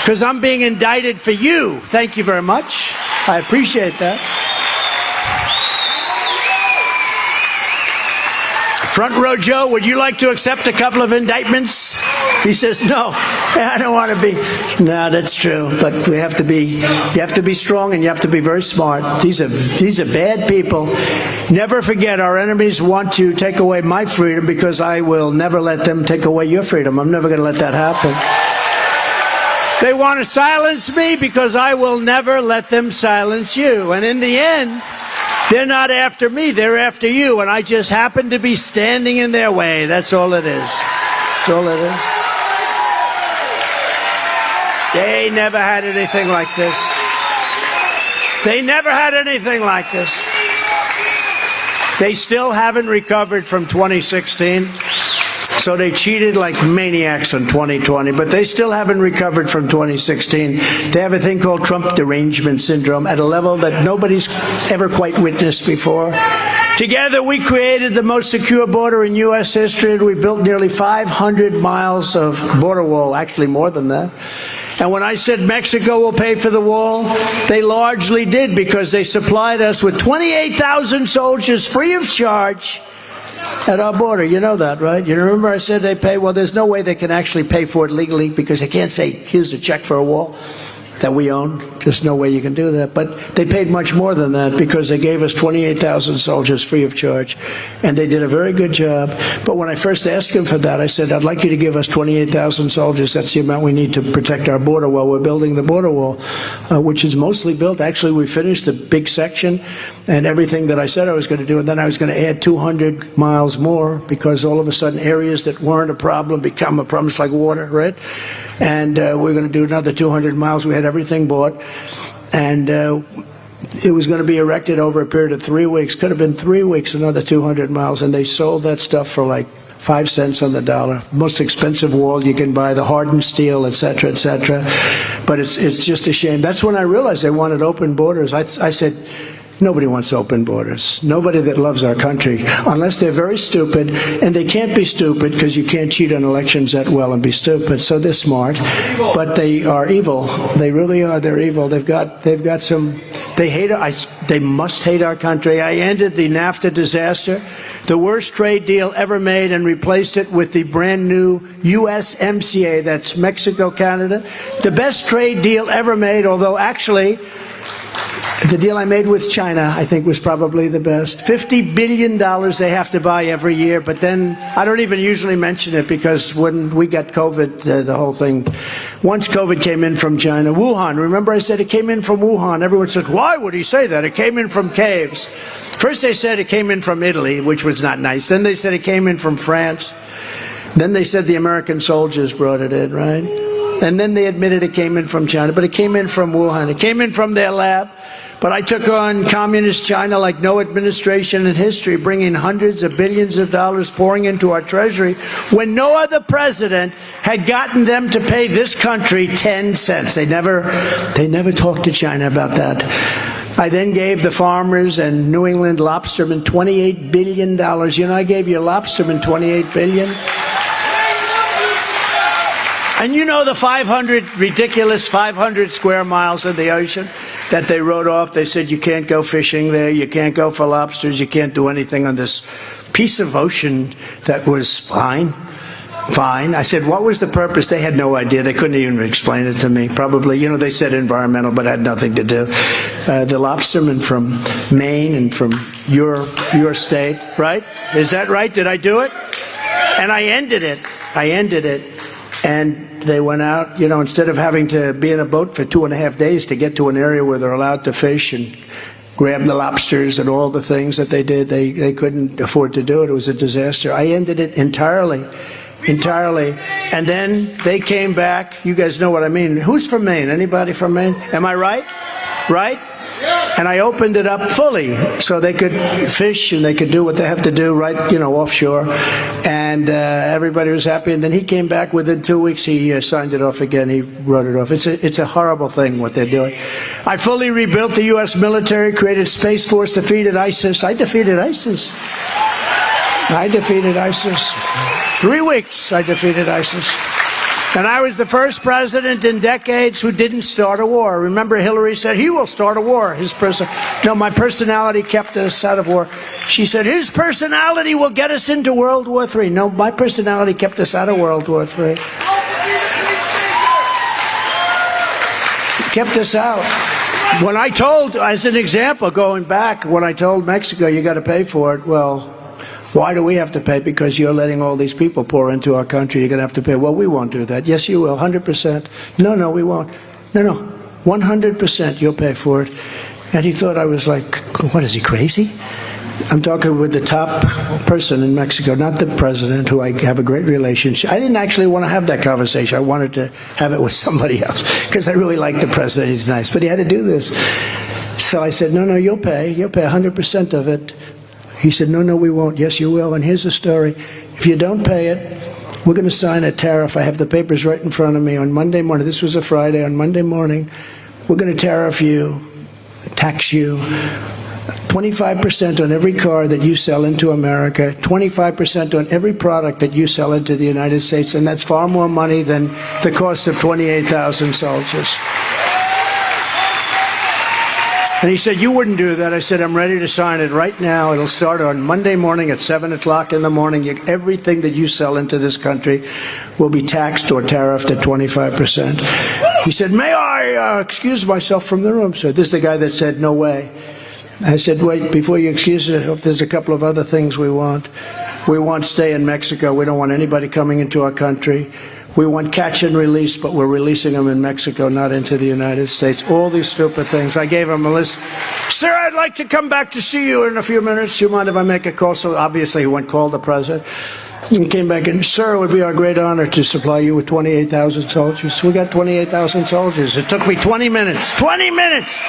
Because I'm being indicted for you. Thank you very much. I appreciate that. Front row Joe, would you like to accept a couple of indictments? He says, no, I don't want to be. No, that's true. But you have to be strong and you have to be very smart. These are bad people. Never forget, our enemies want to take away my freedom because I will never let them take away your freedom. I'm never going to let that happen. They want to silence me because I will never let them silence you. And in the end, they're not after me, they're after you. And I just happen to be standing in their way. That's all it is. That's all it is. They never had anything like this. They never had anything like this. They still haven't recovered from 2016. So they cheated like maniacs in 2020, but they still haven't recovered from 2016. They have a thing called Trump derangement syndrome at a level that nobody's ever quite witnessed before. Together, we created the most secure border in U.S. history. We built nearly 500 miles of border wall, actually more than that. And when I said Mexico will pay for the wall, they largely did because they supplied us with 28,000 soldiers free of charge at our border. You know that, right? You remember I said they pay? Well, there's no way they can actually pay for it legally because they can't say, here's a check for a wall that we own. Just no way you can do that. But they paid much more than that because they gave us 28,000 soldiers free of charge. And they did a very good job. But when I first asked them for that, I said, I'd like you to give us 28,000 soldiers. That's the amount we need to protect our border while we're building the border wall, which is mostly built. Actually, we finished the big section and everything that I said I was going to do. And then I was going to add 200 miles more because all of a sudden areas that weren't a problem become a problem. It's like water, right? And we're going to do another 200 miles. We had everything bought. And it was going to be erected over a period of 3 weeks. Could have been 3 weeks, another 200 miles. And they sold that stuff for like 5 cents on the dollar. Most expensive wall you can buy, the hardened steel, et cetera, et cetera. But it's just a shame. That's when I realized they wanted open borders. I said, nobody wants open borders. Nobody that loves our country, unless they're very stupid, and they can't be stupid because you can't cheat on elections that well and be stupid. So they're smart, but they are evil. They really are. They're evil. They've got some. They hate. They must hate our country. I ended the NAFTA disaster, the worst trade deal ever made, and replaced it with the brand new USMCA. That's Mexico, Canada, the best trade deal ever made. Although actually, the deal I made with China, I think, was probably the best. $50 billion they have to buy every year, but then I don't even usually mention it because when we got COVID, the whole thing, once COVID came in from China, Wuhan, remember I said it came in from Wuhan. Everyone said, why would he say that? It came in from caves. First they said it came in from Italy, which was not nice. Then they said it came in from France. Then they said the American soldiers brought it in, right? And then they admitted it came in from China, but it came in from Wuhan. It came in from their lab. But I took on communist China like no administration in history, bringing hundreds of billions of dollars pouring into our treasury when no other president had gotten them to pay this country 10 cents. They never talked to China about that. I then gave the farmers and New England lobstermen $28 billion. You know, I gave your lobstermen $28 billion. And you know the ridiculous 500 square miles of the ocean that they wrote off? They said you can't go fishing there, you can't go for lobsters, you can't do anything on this piece of ocean that was fine. I said, what was the purpose? They had no idea. They couldn't even explain it to me. Probably, you know, they said environmental, but had nothing to do. The lobstermen from Maine and from your state, right? Is that right? Did I do it? And I ended it. And they went out, you know, instead of having to be in a boat for 2.5 days to get to an area where they're allowed to fish and grab the lobsters and all the things that they did, they couldn't afford to do it. It was a disaster. I ended it entirely. And then they came back. You guys know what I mean. Who's from Maine? Anybody from Maine? Am I right? Right? And I opened it up fully so they could fish and they could do what they have to do right, you know, offshore. And everybody was happy. And then he came back within 2 weeks. He signed it off again. He wrote it off. It's a horrible thing what they're doing. I fully rebuilt the U.S. military, created Space Force, defeated ISIS. I defeated ISIS. 3 weeks I defeated ISIS. And I was the first president in decades who didn't start a war. Remember, Hillary said, he will start a war. No, my personality kept us out of war. She said, his personality will get us into World War III. No, my personality kept us out of World War III. Kept us out. When I told, as an example, going back, when I told Mexico, you got to pay for it, well, why do we have to pay? Because you're letting all these people pour into our country. You're going to have to pay. Well, we won't do that. Yes, you will. 100%. No, we won't. No. 100% you'll pay for it. And he thought I was like, what, is he crazy? I'm talking with the top person in Mexico, not the president, who I have a great relationship. I didn't actually want to have that conversation. I wanted to have it with somebody else because I really like the president. He's nice. But he had to do this. So I said, no, you'll pay. You'll pay 100% of it. He said, no, we won't. Yes, you will. And here's the story. If you don't pay it, we're going to sign a tariff. I have the papers right in front of me. On Monday morning, this was a Friday, on Monday morning, we're going to tax you 25% on every car that you sell into America, 25% on every product that you sell into the United States, and that's far more money than the cost of 28,000 soldiers. And he said, you wouldn't do that. I said, I'm ready to sign it right now. It'll start on Monday morning at 7 o'clock in the morning. Everything that you sell into this country will be taxed or tariffed at 25%. He said, may I excuse myself from the room, sir? This is the guy that said, no way. I said, wait, before you excuse yourself, there's a couple of other things we want. We want stay in Mexico. We don't want anybody coming into our country. We want catch and release, but we're releasing them in Mexico, not into the United States. All these stupid things. I gave him a list. Sir, I'd like to come back to see you in a few minutes. Do you mind if I make a call? So obviously he went call the president. He came back and, sir, it would be our great honor to supply you with 28,000 soldiers. We got 28,000 soldiers. It took me 20 minutes. 20 minutes!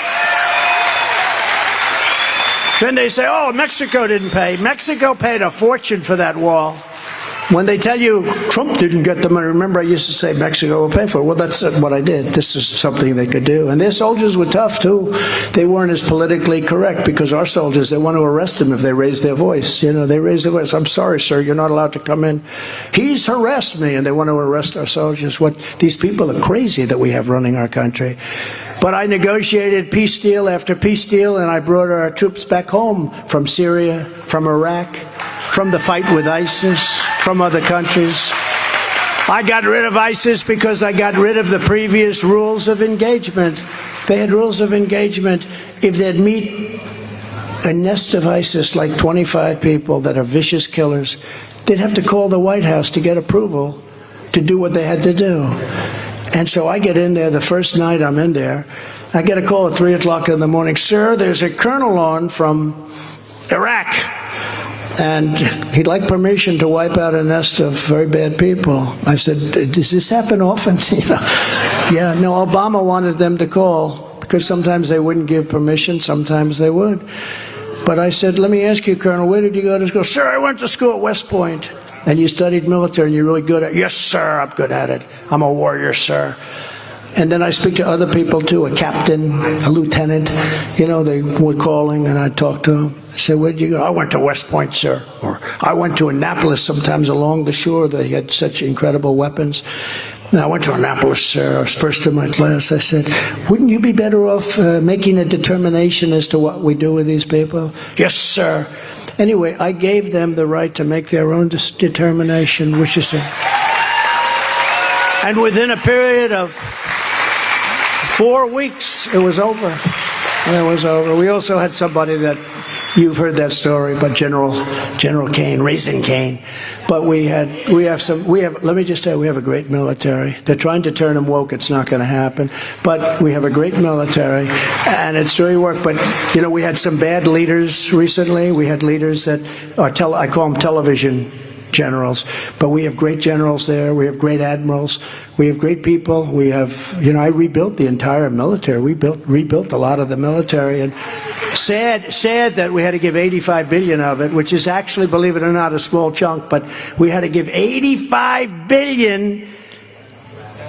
Then they say, oh, Mexico didn't pay. Mexico paid a fortune for that wall. When they tell you Trump didn't get the money, remember I used to say Mexico will pay for it. Well, that's what I did. This is something they could do. And their soldiers were tough, too. They weren't as politically correct because our soldiers, they want to arrest them if they raise their voice. You know, they raise their voice. I'm sorry, sir, you're not allowed to come in. He's harassed me, and they want to arrest our soldiers. These people are crazy that we have running our country. But I negotiated peace deal after peace deal, and I brought our troops back home from Syria, from Iraq, from the fight with ISIS, from other countries. I got rid of ISIS because I got rid of the previous rules of engagement. They had rules of engagement. If they'd meet a nest of ISIS, like 25 people that are vicious killers, they'd have to call the White House to get approval to do what they had to do. And so I get in there, the first night I'm in there, I get a call at 3 o'clock in the morning. Sir, there's a colonel on from Iraq, and he'd like permission to wipe out a nest of very bad people. I said, does this happen often? Yeah, no, Obama wanted them to call, because sometimes they wouldn't give permission, sometimes they would. But I said, let me ask you, Colonel, where did you go to school? Sir, I went to school at West Point. And you studied military and you're really good at it? Yes, sir, I'm good at it. I'm a warrior, sir. And then I speak to other people too, a captain, a lieutenant. You know, they were calling and I talked to them. I said, where'd you go? I went to West Point, sir. Or I went to Annapolis sometimes along the shore. They had such incredible weapons. And I went to Annapolis, sir. I was first in my class. I said, wouldn't you be better off making a determination as to what we do with these people? Yes, sir. Anyway, I gave them the right to make their own determination, which is and within a period of 4 weeks, it was over. It was over. We also had somebody that, you've heard that story, but General Kane, Raising Kane. But let me just tell you, we have a great military. They're trying to turn them woke. It's not going to happen. But we have a great military, and it's really worked. But, you know, we had some bad leaders recently. We had leaders that are, I call them television generals, but we have great generals there. We have great admirals. We have great people. We have, you know, I rebuilt the entire military. We rebuilt a lot of the military, and sad that we had to give 85 billion of it, which is actually, believe it or not, a small chunk, but we had to give 85 billion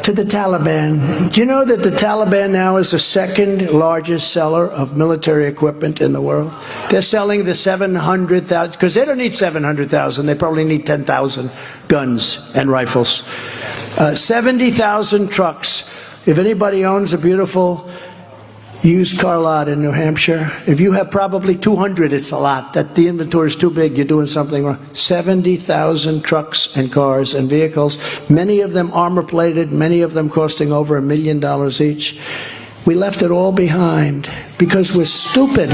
to the Taliban. Do you know that the Taliban now is the second largest seller of military equipment in the world? They're selling the 700,000, because they don't need 700,000, they probably need 10,000 guns and rifles. 70,000 trucks. If anybody owns a beautiful used car lot in New Hampshire, if you have probably 200, it's a lot. That the inventory is too big, you're doing something wrong. 70,000 trucks and cars and vehicles, many of them armor-plated, many of them costing over $1 million each. We left it all behind because we're stupid.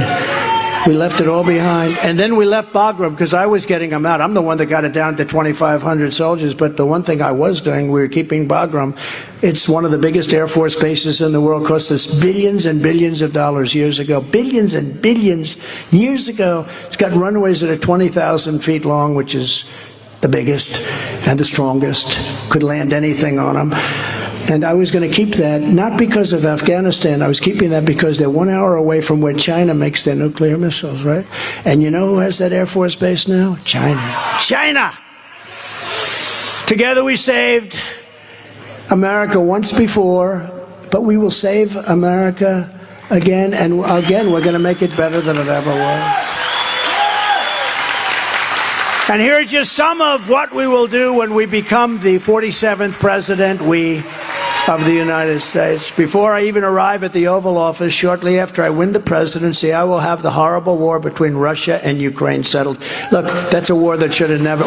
We left it all behind. And then we left Bagram because I was getting them out. I'm the one that got it down to 2,500 soldiers. But the one thing I was doing, we were keeping Bagram. It's one of the biggest Air Force bases in the world. Cost us billions and billions of dollars years ago. Billions and billions years ago. It's got runways that are 20,000 feet long, which is the biggest and the strongest. Could land anything on them. And I was going to keep that, not because of Afghanistan. I was keeping that because they're 1 hour away from where China makes their nuclear missiles, right? And you know who has that Air Force base now? China. China! Together we saved America once before, but we will save America again. And again, we're going to make it better than it ever was. And here are just some of what we will do when we become the 47th president, of the United States. Before I even arrive at the Oval Office, shortly after I win the presidency, I will have the horrible war between Russia and Ukraine settled. Look, that's a war that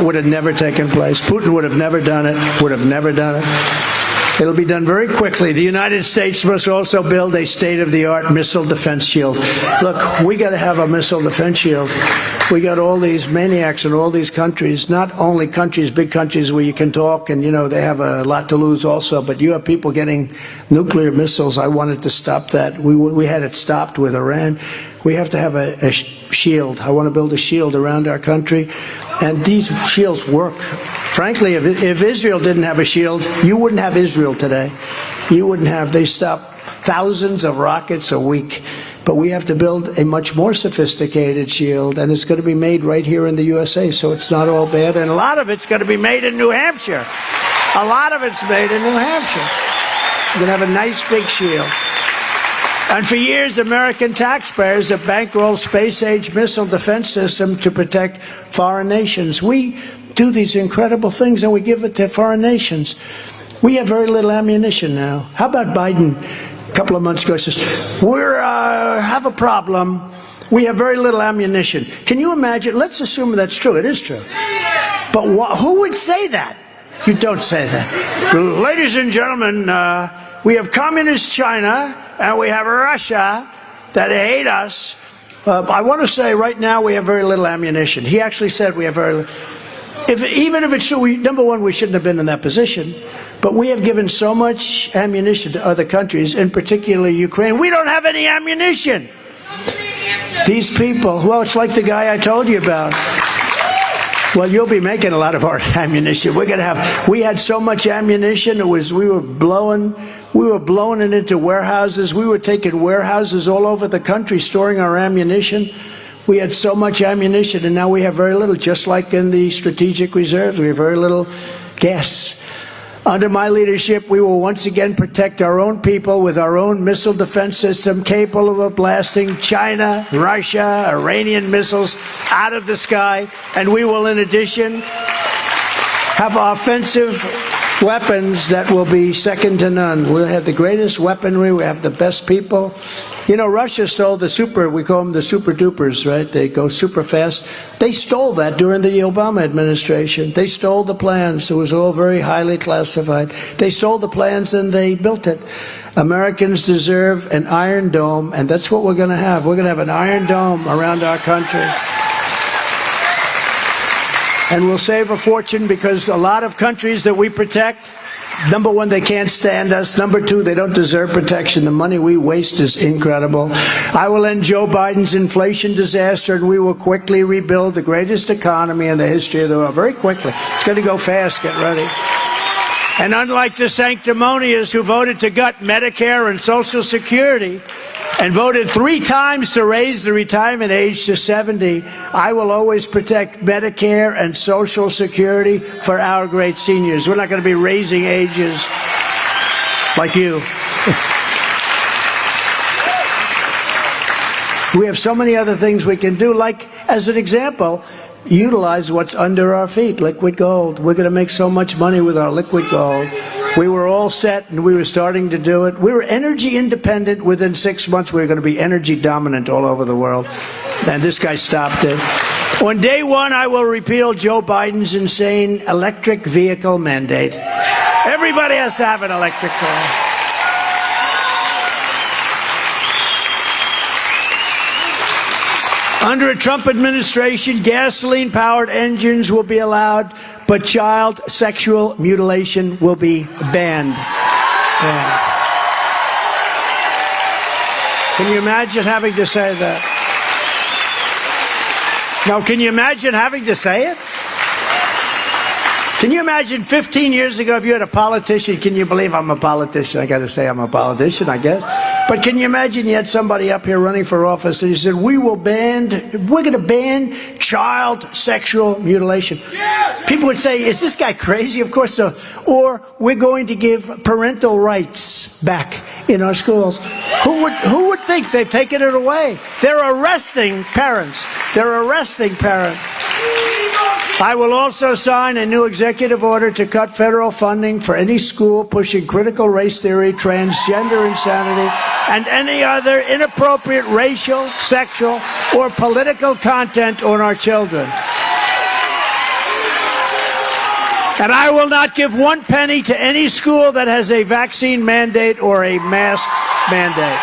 would have never taken place. Putin would have never done it, It'll be done very quickly. The United States must also build a state-of-the-art missile defense shield. Look, we got to have a missile defense shield. We got all these maniacs in all these countries, not only countries, big countries where you can talk and, you know, they have a lot to lose also, but you have people getting nuclear missiles. I wanted to stop that. We had it stopped with Iran. We have to have a shield. I want to build a shield around our country. And these shields work. Frankly, if Israel didn't have a shield, you wouldn't have Israel today. You wouldn't have. They stop thousands of rockets a week. But we have to build a much more sophisticated shield, and it's going to be made right here in the USA, so it's not all bad. And a lot of it's going to be made in New Hampshire. A lot of it's made in New Hampshire. We're going to have a nice big shield. And for years, American taxpayers have bankrolled space-age missile defense system to protect foreign nations. We do these incredible things, and we give it to foreign nations. We have very little ammunition now. How about Biden? A couple of months ago, says, we have a problem. We have very little ammunition. Can you imagine? Let's assume that's true. It is true. But who would say that? You don't say that. Ladies and gentlemen, we have communist China and we have Russia that hate us. I want to say right now we have very little ammunition. He actually said we have very little. Even if it's true, number one, we shouldn't have been in that position. But we have given so much ammunition to other countries, and particularly Ukraine. We don't have any ammunition. These people, well, it's like the guy I told you about. Well, you'll be making a lot of our ammunition. We had so much ammunition, we were blowing it into warehouses. We were taking warehouses all over the country, storing our ammunition. We had so much ammunition, and now we have very little, just like in the strategic reserves. We have very little gas. Under my leadership, we will once again protect our own people with our own missile defense system capable of blasting China, Russia, Iranian missiles out of the sky. And we will, in addition, have offensive weapons that will be second to none. We'll have the greatest weaponry. We have the best people. You know, Russia stole we call them the super dupers, right? They go super fast. They stole that during the Obama administration. They stole the plans. It was all very highly classified. They stole the plans and they built it. Americans deserve an Iron Dome, and that's what we're going to have. We're going to have an Iron Dome around our country. And we'll save a fortune because a lot of countries that we protect, number one, they can't stand us. Number two, they don't deserve protection. The money we waste is incredible. I will end Joe Biden's inflation disaster, and we will quickly rebuild the greatest economy in the history of the world. Very quickly. It's going to go fast. Get ready. And unlike the sanctimonious who voted to gut Medicare and Social Security and voted 3 times to raise the retirement age to 70, I will always protect Medicare and Social Security for our great seniors. We're not going to be raising ages like you. We have so many other things we can do, like, as an example, utilize what's under our feet, liquid gold. We're going to make so much money with our liquid gold. We were all set, and we were starting to do it. We were energy independent. Within 6 months, we were going to be energy dominant all over the world. And this guy stopped it. On day one, I will repeal Joe Biden's insane electric vehicle mandate. Everybody has to have an electric car. Under a Trump administration, gasoline-powered engines will be allowed, but child sexual mutilation will be banned. Can you imagine having to say that? Now, can you imagine having to say it? Can you imagine 15 years ago if you had a politician? Can you believe I'm a politician? I got to say I'm a politician, I guess. But can you imagine you had somebody up here running for office and he said, we're going to ban child sexual mutilation. Yes! People would say, is this guy crazy? Of course so. Or we're going to give parental rights back in our schools. Who would think they've taken it away? They're arresting parents. They're arresting parents. I will also sign a new executive order to cut federal funding for any school pushing critical race theory, transgender insanity, and any other inappropriate racial, sexual, or political content on our children. And I will not give 1 penny to any school that has a vaccine mandate or a mask mandate.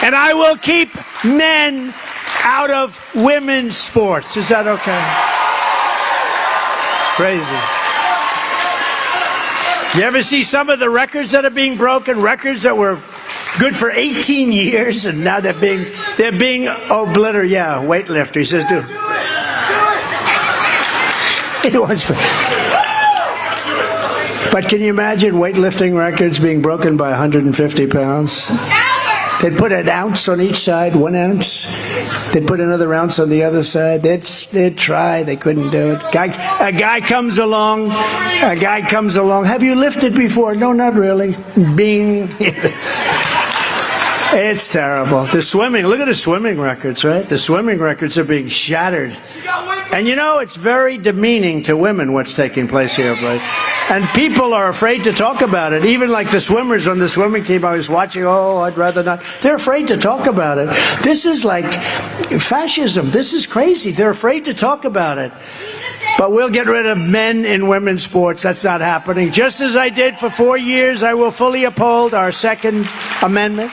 And I will keep men out of women's sports. Is that okay? Crazy. You ever see some of the records that are being broken? Records that were good for 18 years, and now they're being obliterated. Yeah, weightlifter. He says, do it. He wants to. But can you imagine weightlifting records being broken by 150 pounds? They'd put an ounce on each side, 1 ounce. They'd put another ounce on the other side. They'd try. They couldn't do it. A guy comes along. Have you lifted before? No, not really. Bing. It's terrible. The swimming. Look at the swimming records, right? The swimming records are being shattered. And you know, it's very demeaning to women what's taking place here, right? And people are afraid to talk about it. Even like the swimmers on the swimming team I was watching, I'd rather not. They're afraid to talk about it. This is like fascism. This is crazy. They're afraid to talk about it. But we'll get rid of men in women's sports. That's not happening. Just as I did for 4 years, I will fully uphold our Second Amendment.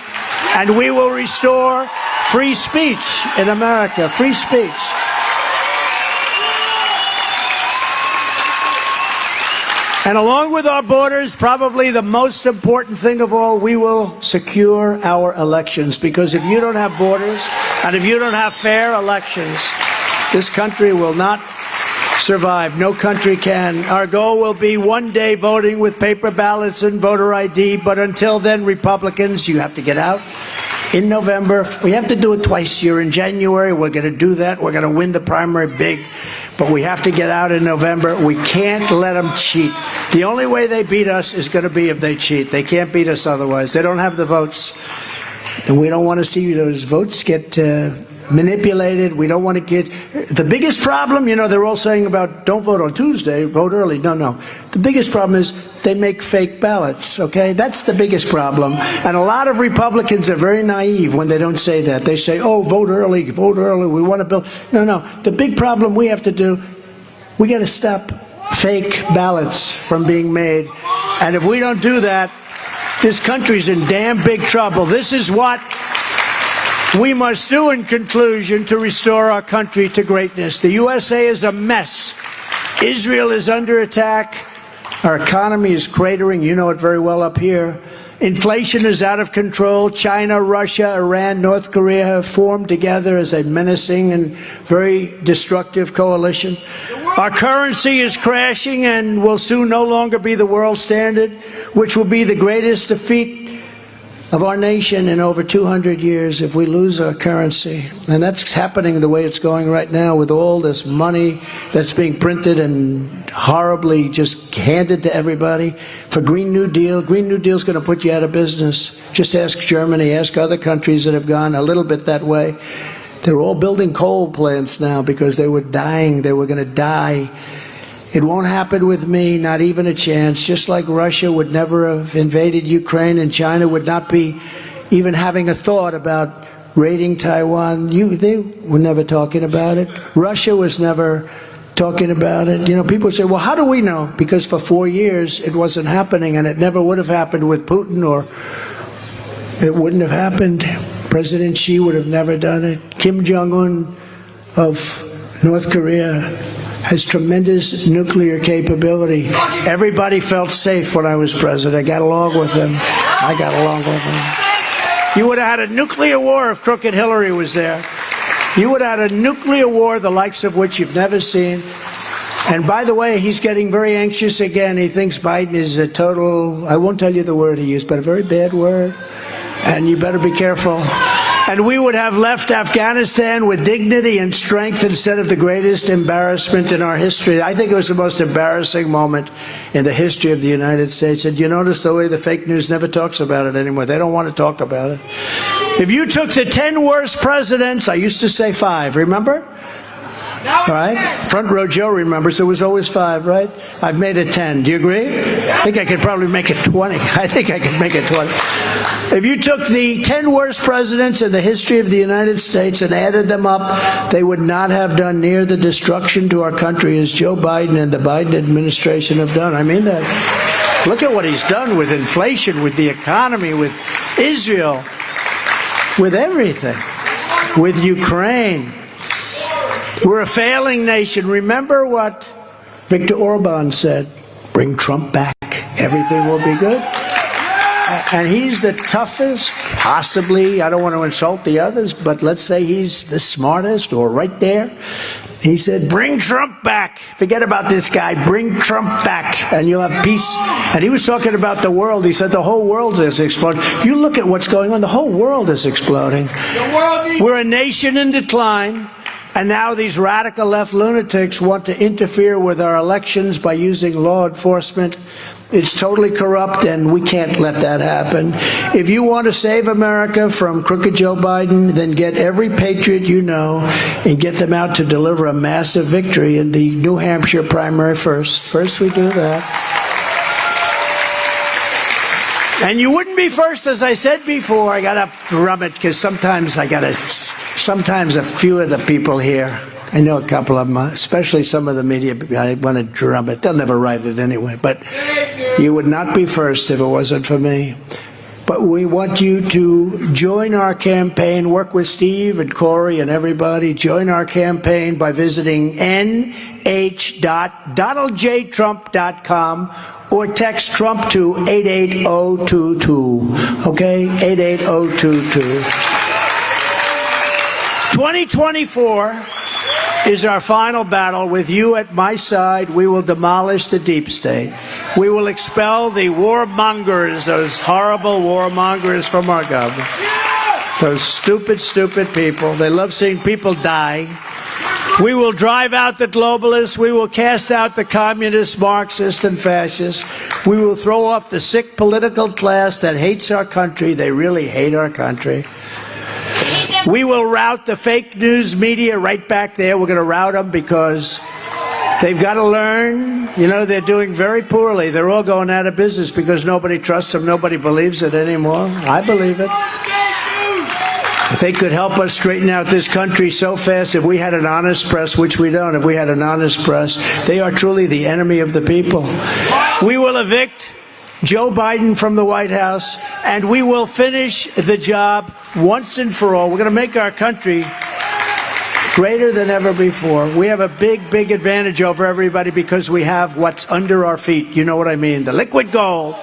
And we will restore free speech in America. Free speech. And along with our borders, probably the most important thing of all, we will secure our elections. Because if you don't have borders, and if you don't have fair elections, this country will not survive. No country can. Our goal will be one day voting with paper ballots and voter ID. But until then, Republicans, you have to get out. in November. We have to do it twice a year. In January, we're going to do that. We're going to win the primary big. But we have to get out in November. We can't let them cheat. The only way they beat us is going to be if they cheat. They can't beat us otherwise. They don't have the votes. And we don't want to see those votes get manipulated. We don't want to get... The biggest problem, you know, they're all saying about don't vote on Tuesday, vote early. No. The biggest problem is they make fake ballots, okay? That's the biggest problem. And a lot of Republicans are very naive when they don't say that. They say, oh, vote early, we want to build... No. The big problem we have to do, we got to stop fake ballots from being made. And if we don't do that, this country's in damn big trouble. This is what we must do in conclusion to restore our country to greatness. The USA is a mess. Israel is under attack. Our economy is cratering. You know it very well up here. Inflation is out of control. China, Russia, Iran, North Korea have formed together as a menacing and very destructive coalition. Our currency is crashing and will soon no longer be the world standard, which will be the greatest defeat of our nation in over 200 years if we lose our currency. And that's happening the way it's going right now with all this money that's being printed and horribly just handed to everybody for Green New Deal. Green New Deal is going to put you out of business. Just ask Germany, ask other countries that have gone a little bit that way. They're all building coal plants now because they were dying. They were going to die. It won't happen with me, not even a chance. Just like Russia would never have invaded Ukraine and China would not be even having a thought about raiding Taiwan. They were never talking about it. Russia was never talking about it. You know, people say, well, how do we know? Because for 4 years it wasn't happening, and it never would have happened with Putin, or it wouldn't have happened. President Xi would have never done it. Kim Jong-un of North Korea has tremendous nuclear capability. Everybody felt safe when I was president. I got along with him. You would have had a nuclear war if crooked Hillary was there. You would have had a nuclear war, the likes of which you've never seen. And by the way, he's getting very anxious again. He thinks Biden is a total, I won't tell you the word he used, but a very bad word. And you better be careful. And we would have left Afghanistan with dignity and strength instead of the greatest embarrassment in our history. I think it was the most embarrassing moment in the history of the United States. And you notice the way the fake news never talks about it anymore. They don't want to talk about it. If you took the 10 worst presidents, I used to say 5, remember? All right? Front row Joe remembers it was always 5, right? I've made it 10. Do you agree? I think I could probably make it 20. I think I could make it 20. If you took the 10 worst presidents in the history of the United States and added them up, they would not have done near the destruction to our country as Joe Biden and the Biden administration have done. I mean that. Look at what he's done with inflation, with the economy, with Israel, with everything, with Ukraine. We're a failing nation. Remember what Viktor Orban said, bring Trump back, everything will be good. And he's the toughest, possibly, I don't want to insult the others, but let's say he's the smartest or right there. He said, bring Trump back. Forget about this guy. Bring Trump back and you'll have peace. And he was talking about the world. He said the whole world is exploding. You look at what's going on. The whole world is exploding. We're a nation in decline. And now these radical left lunatics want to interfere with our elections by using law enforcement. It's totally corrupt, and we can't let that happen. If you want to save America from crooked Joe Biden, then get every patriot you know and get them out to deliver a massive victory in the New Hampshire primary first. First we do that. And you wouldn't be first, as I said before. I got to drum it, because sometimes a few of the people here, I know a couple of them, especially some of the media, I want to drum it. They'll never write it anyway. But you would not be first if it wasn't for me. But we want you to join our campaign, work with Steve and Corey and everybody. Join our campaign by visiting nh.donaldjtrump.com or text Trump to 88022. Okay? 88022. 2024 is our final battle. With you at my side, we will demolish the deep state. We will expel the warmongers, those horrible warmongers from our government. Those stupid, stupid people. They love seeing people die. We will drive out the globalists. We will cast out the communists, Marxists, and fascists. We will throw off the sick political class that hates our country. They really hate our country. We will rout the fake news media right back there. We're going to rout them because they've got to learn. You know, they're doing very poorly. They're all going out of business because nobody trusts them. Nobody believes it anymore. I believe it. If they could help us straighten out this country so fast, if we had an honest press, which we don't, if we had an honest press, they are truly the enemy of the people. We will evict Joe Biden from the White House, and we will finish the job once and for all. We're going to make our country greater than ever before. We have a big, big advantage over everybody because we have what's under our feet. You know what I mean? The liquid gold.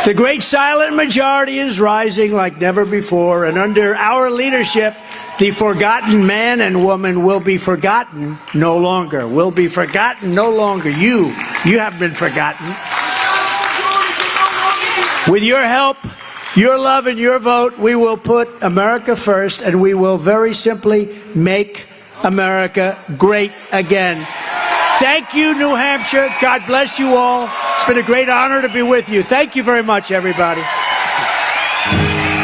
The great silent majority is rising like never before, and under our leadership, the forgotten man and woman will be forgotten no longer. Will be forgotten no longer. You have been forgotten. With your help, your love, and your vote, we will put America first, and we will very simply make America great again. Thank you, New Hampshire. God bless you all. It's been a great honor to be with you. Thank you very much, everybody.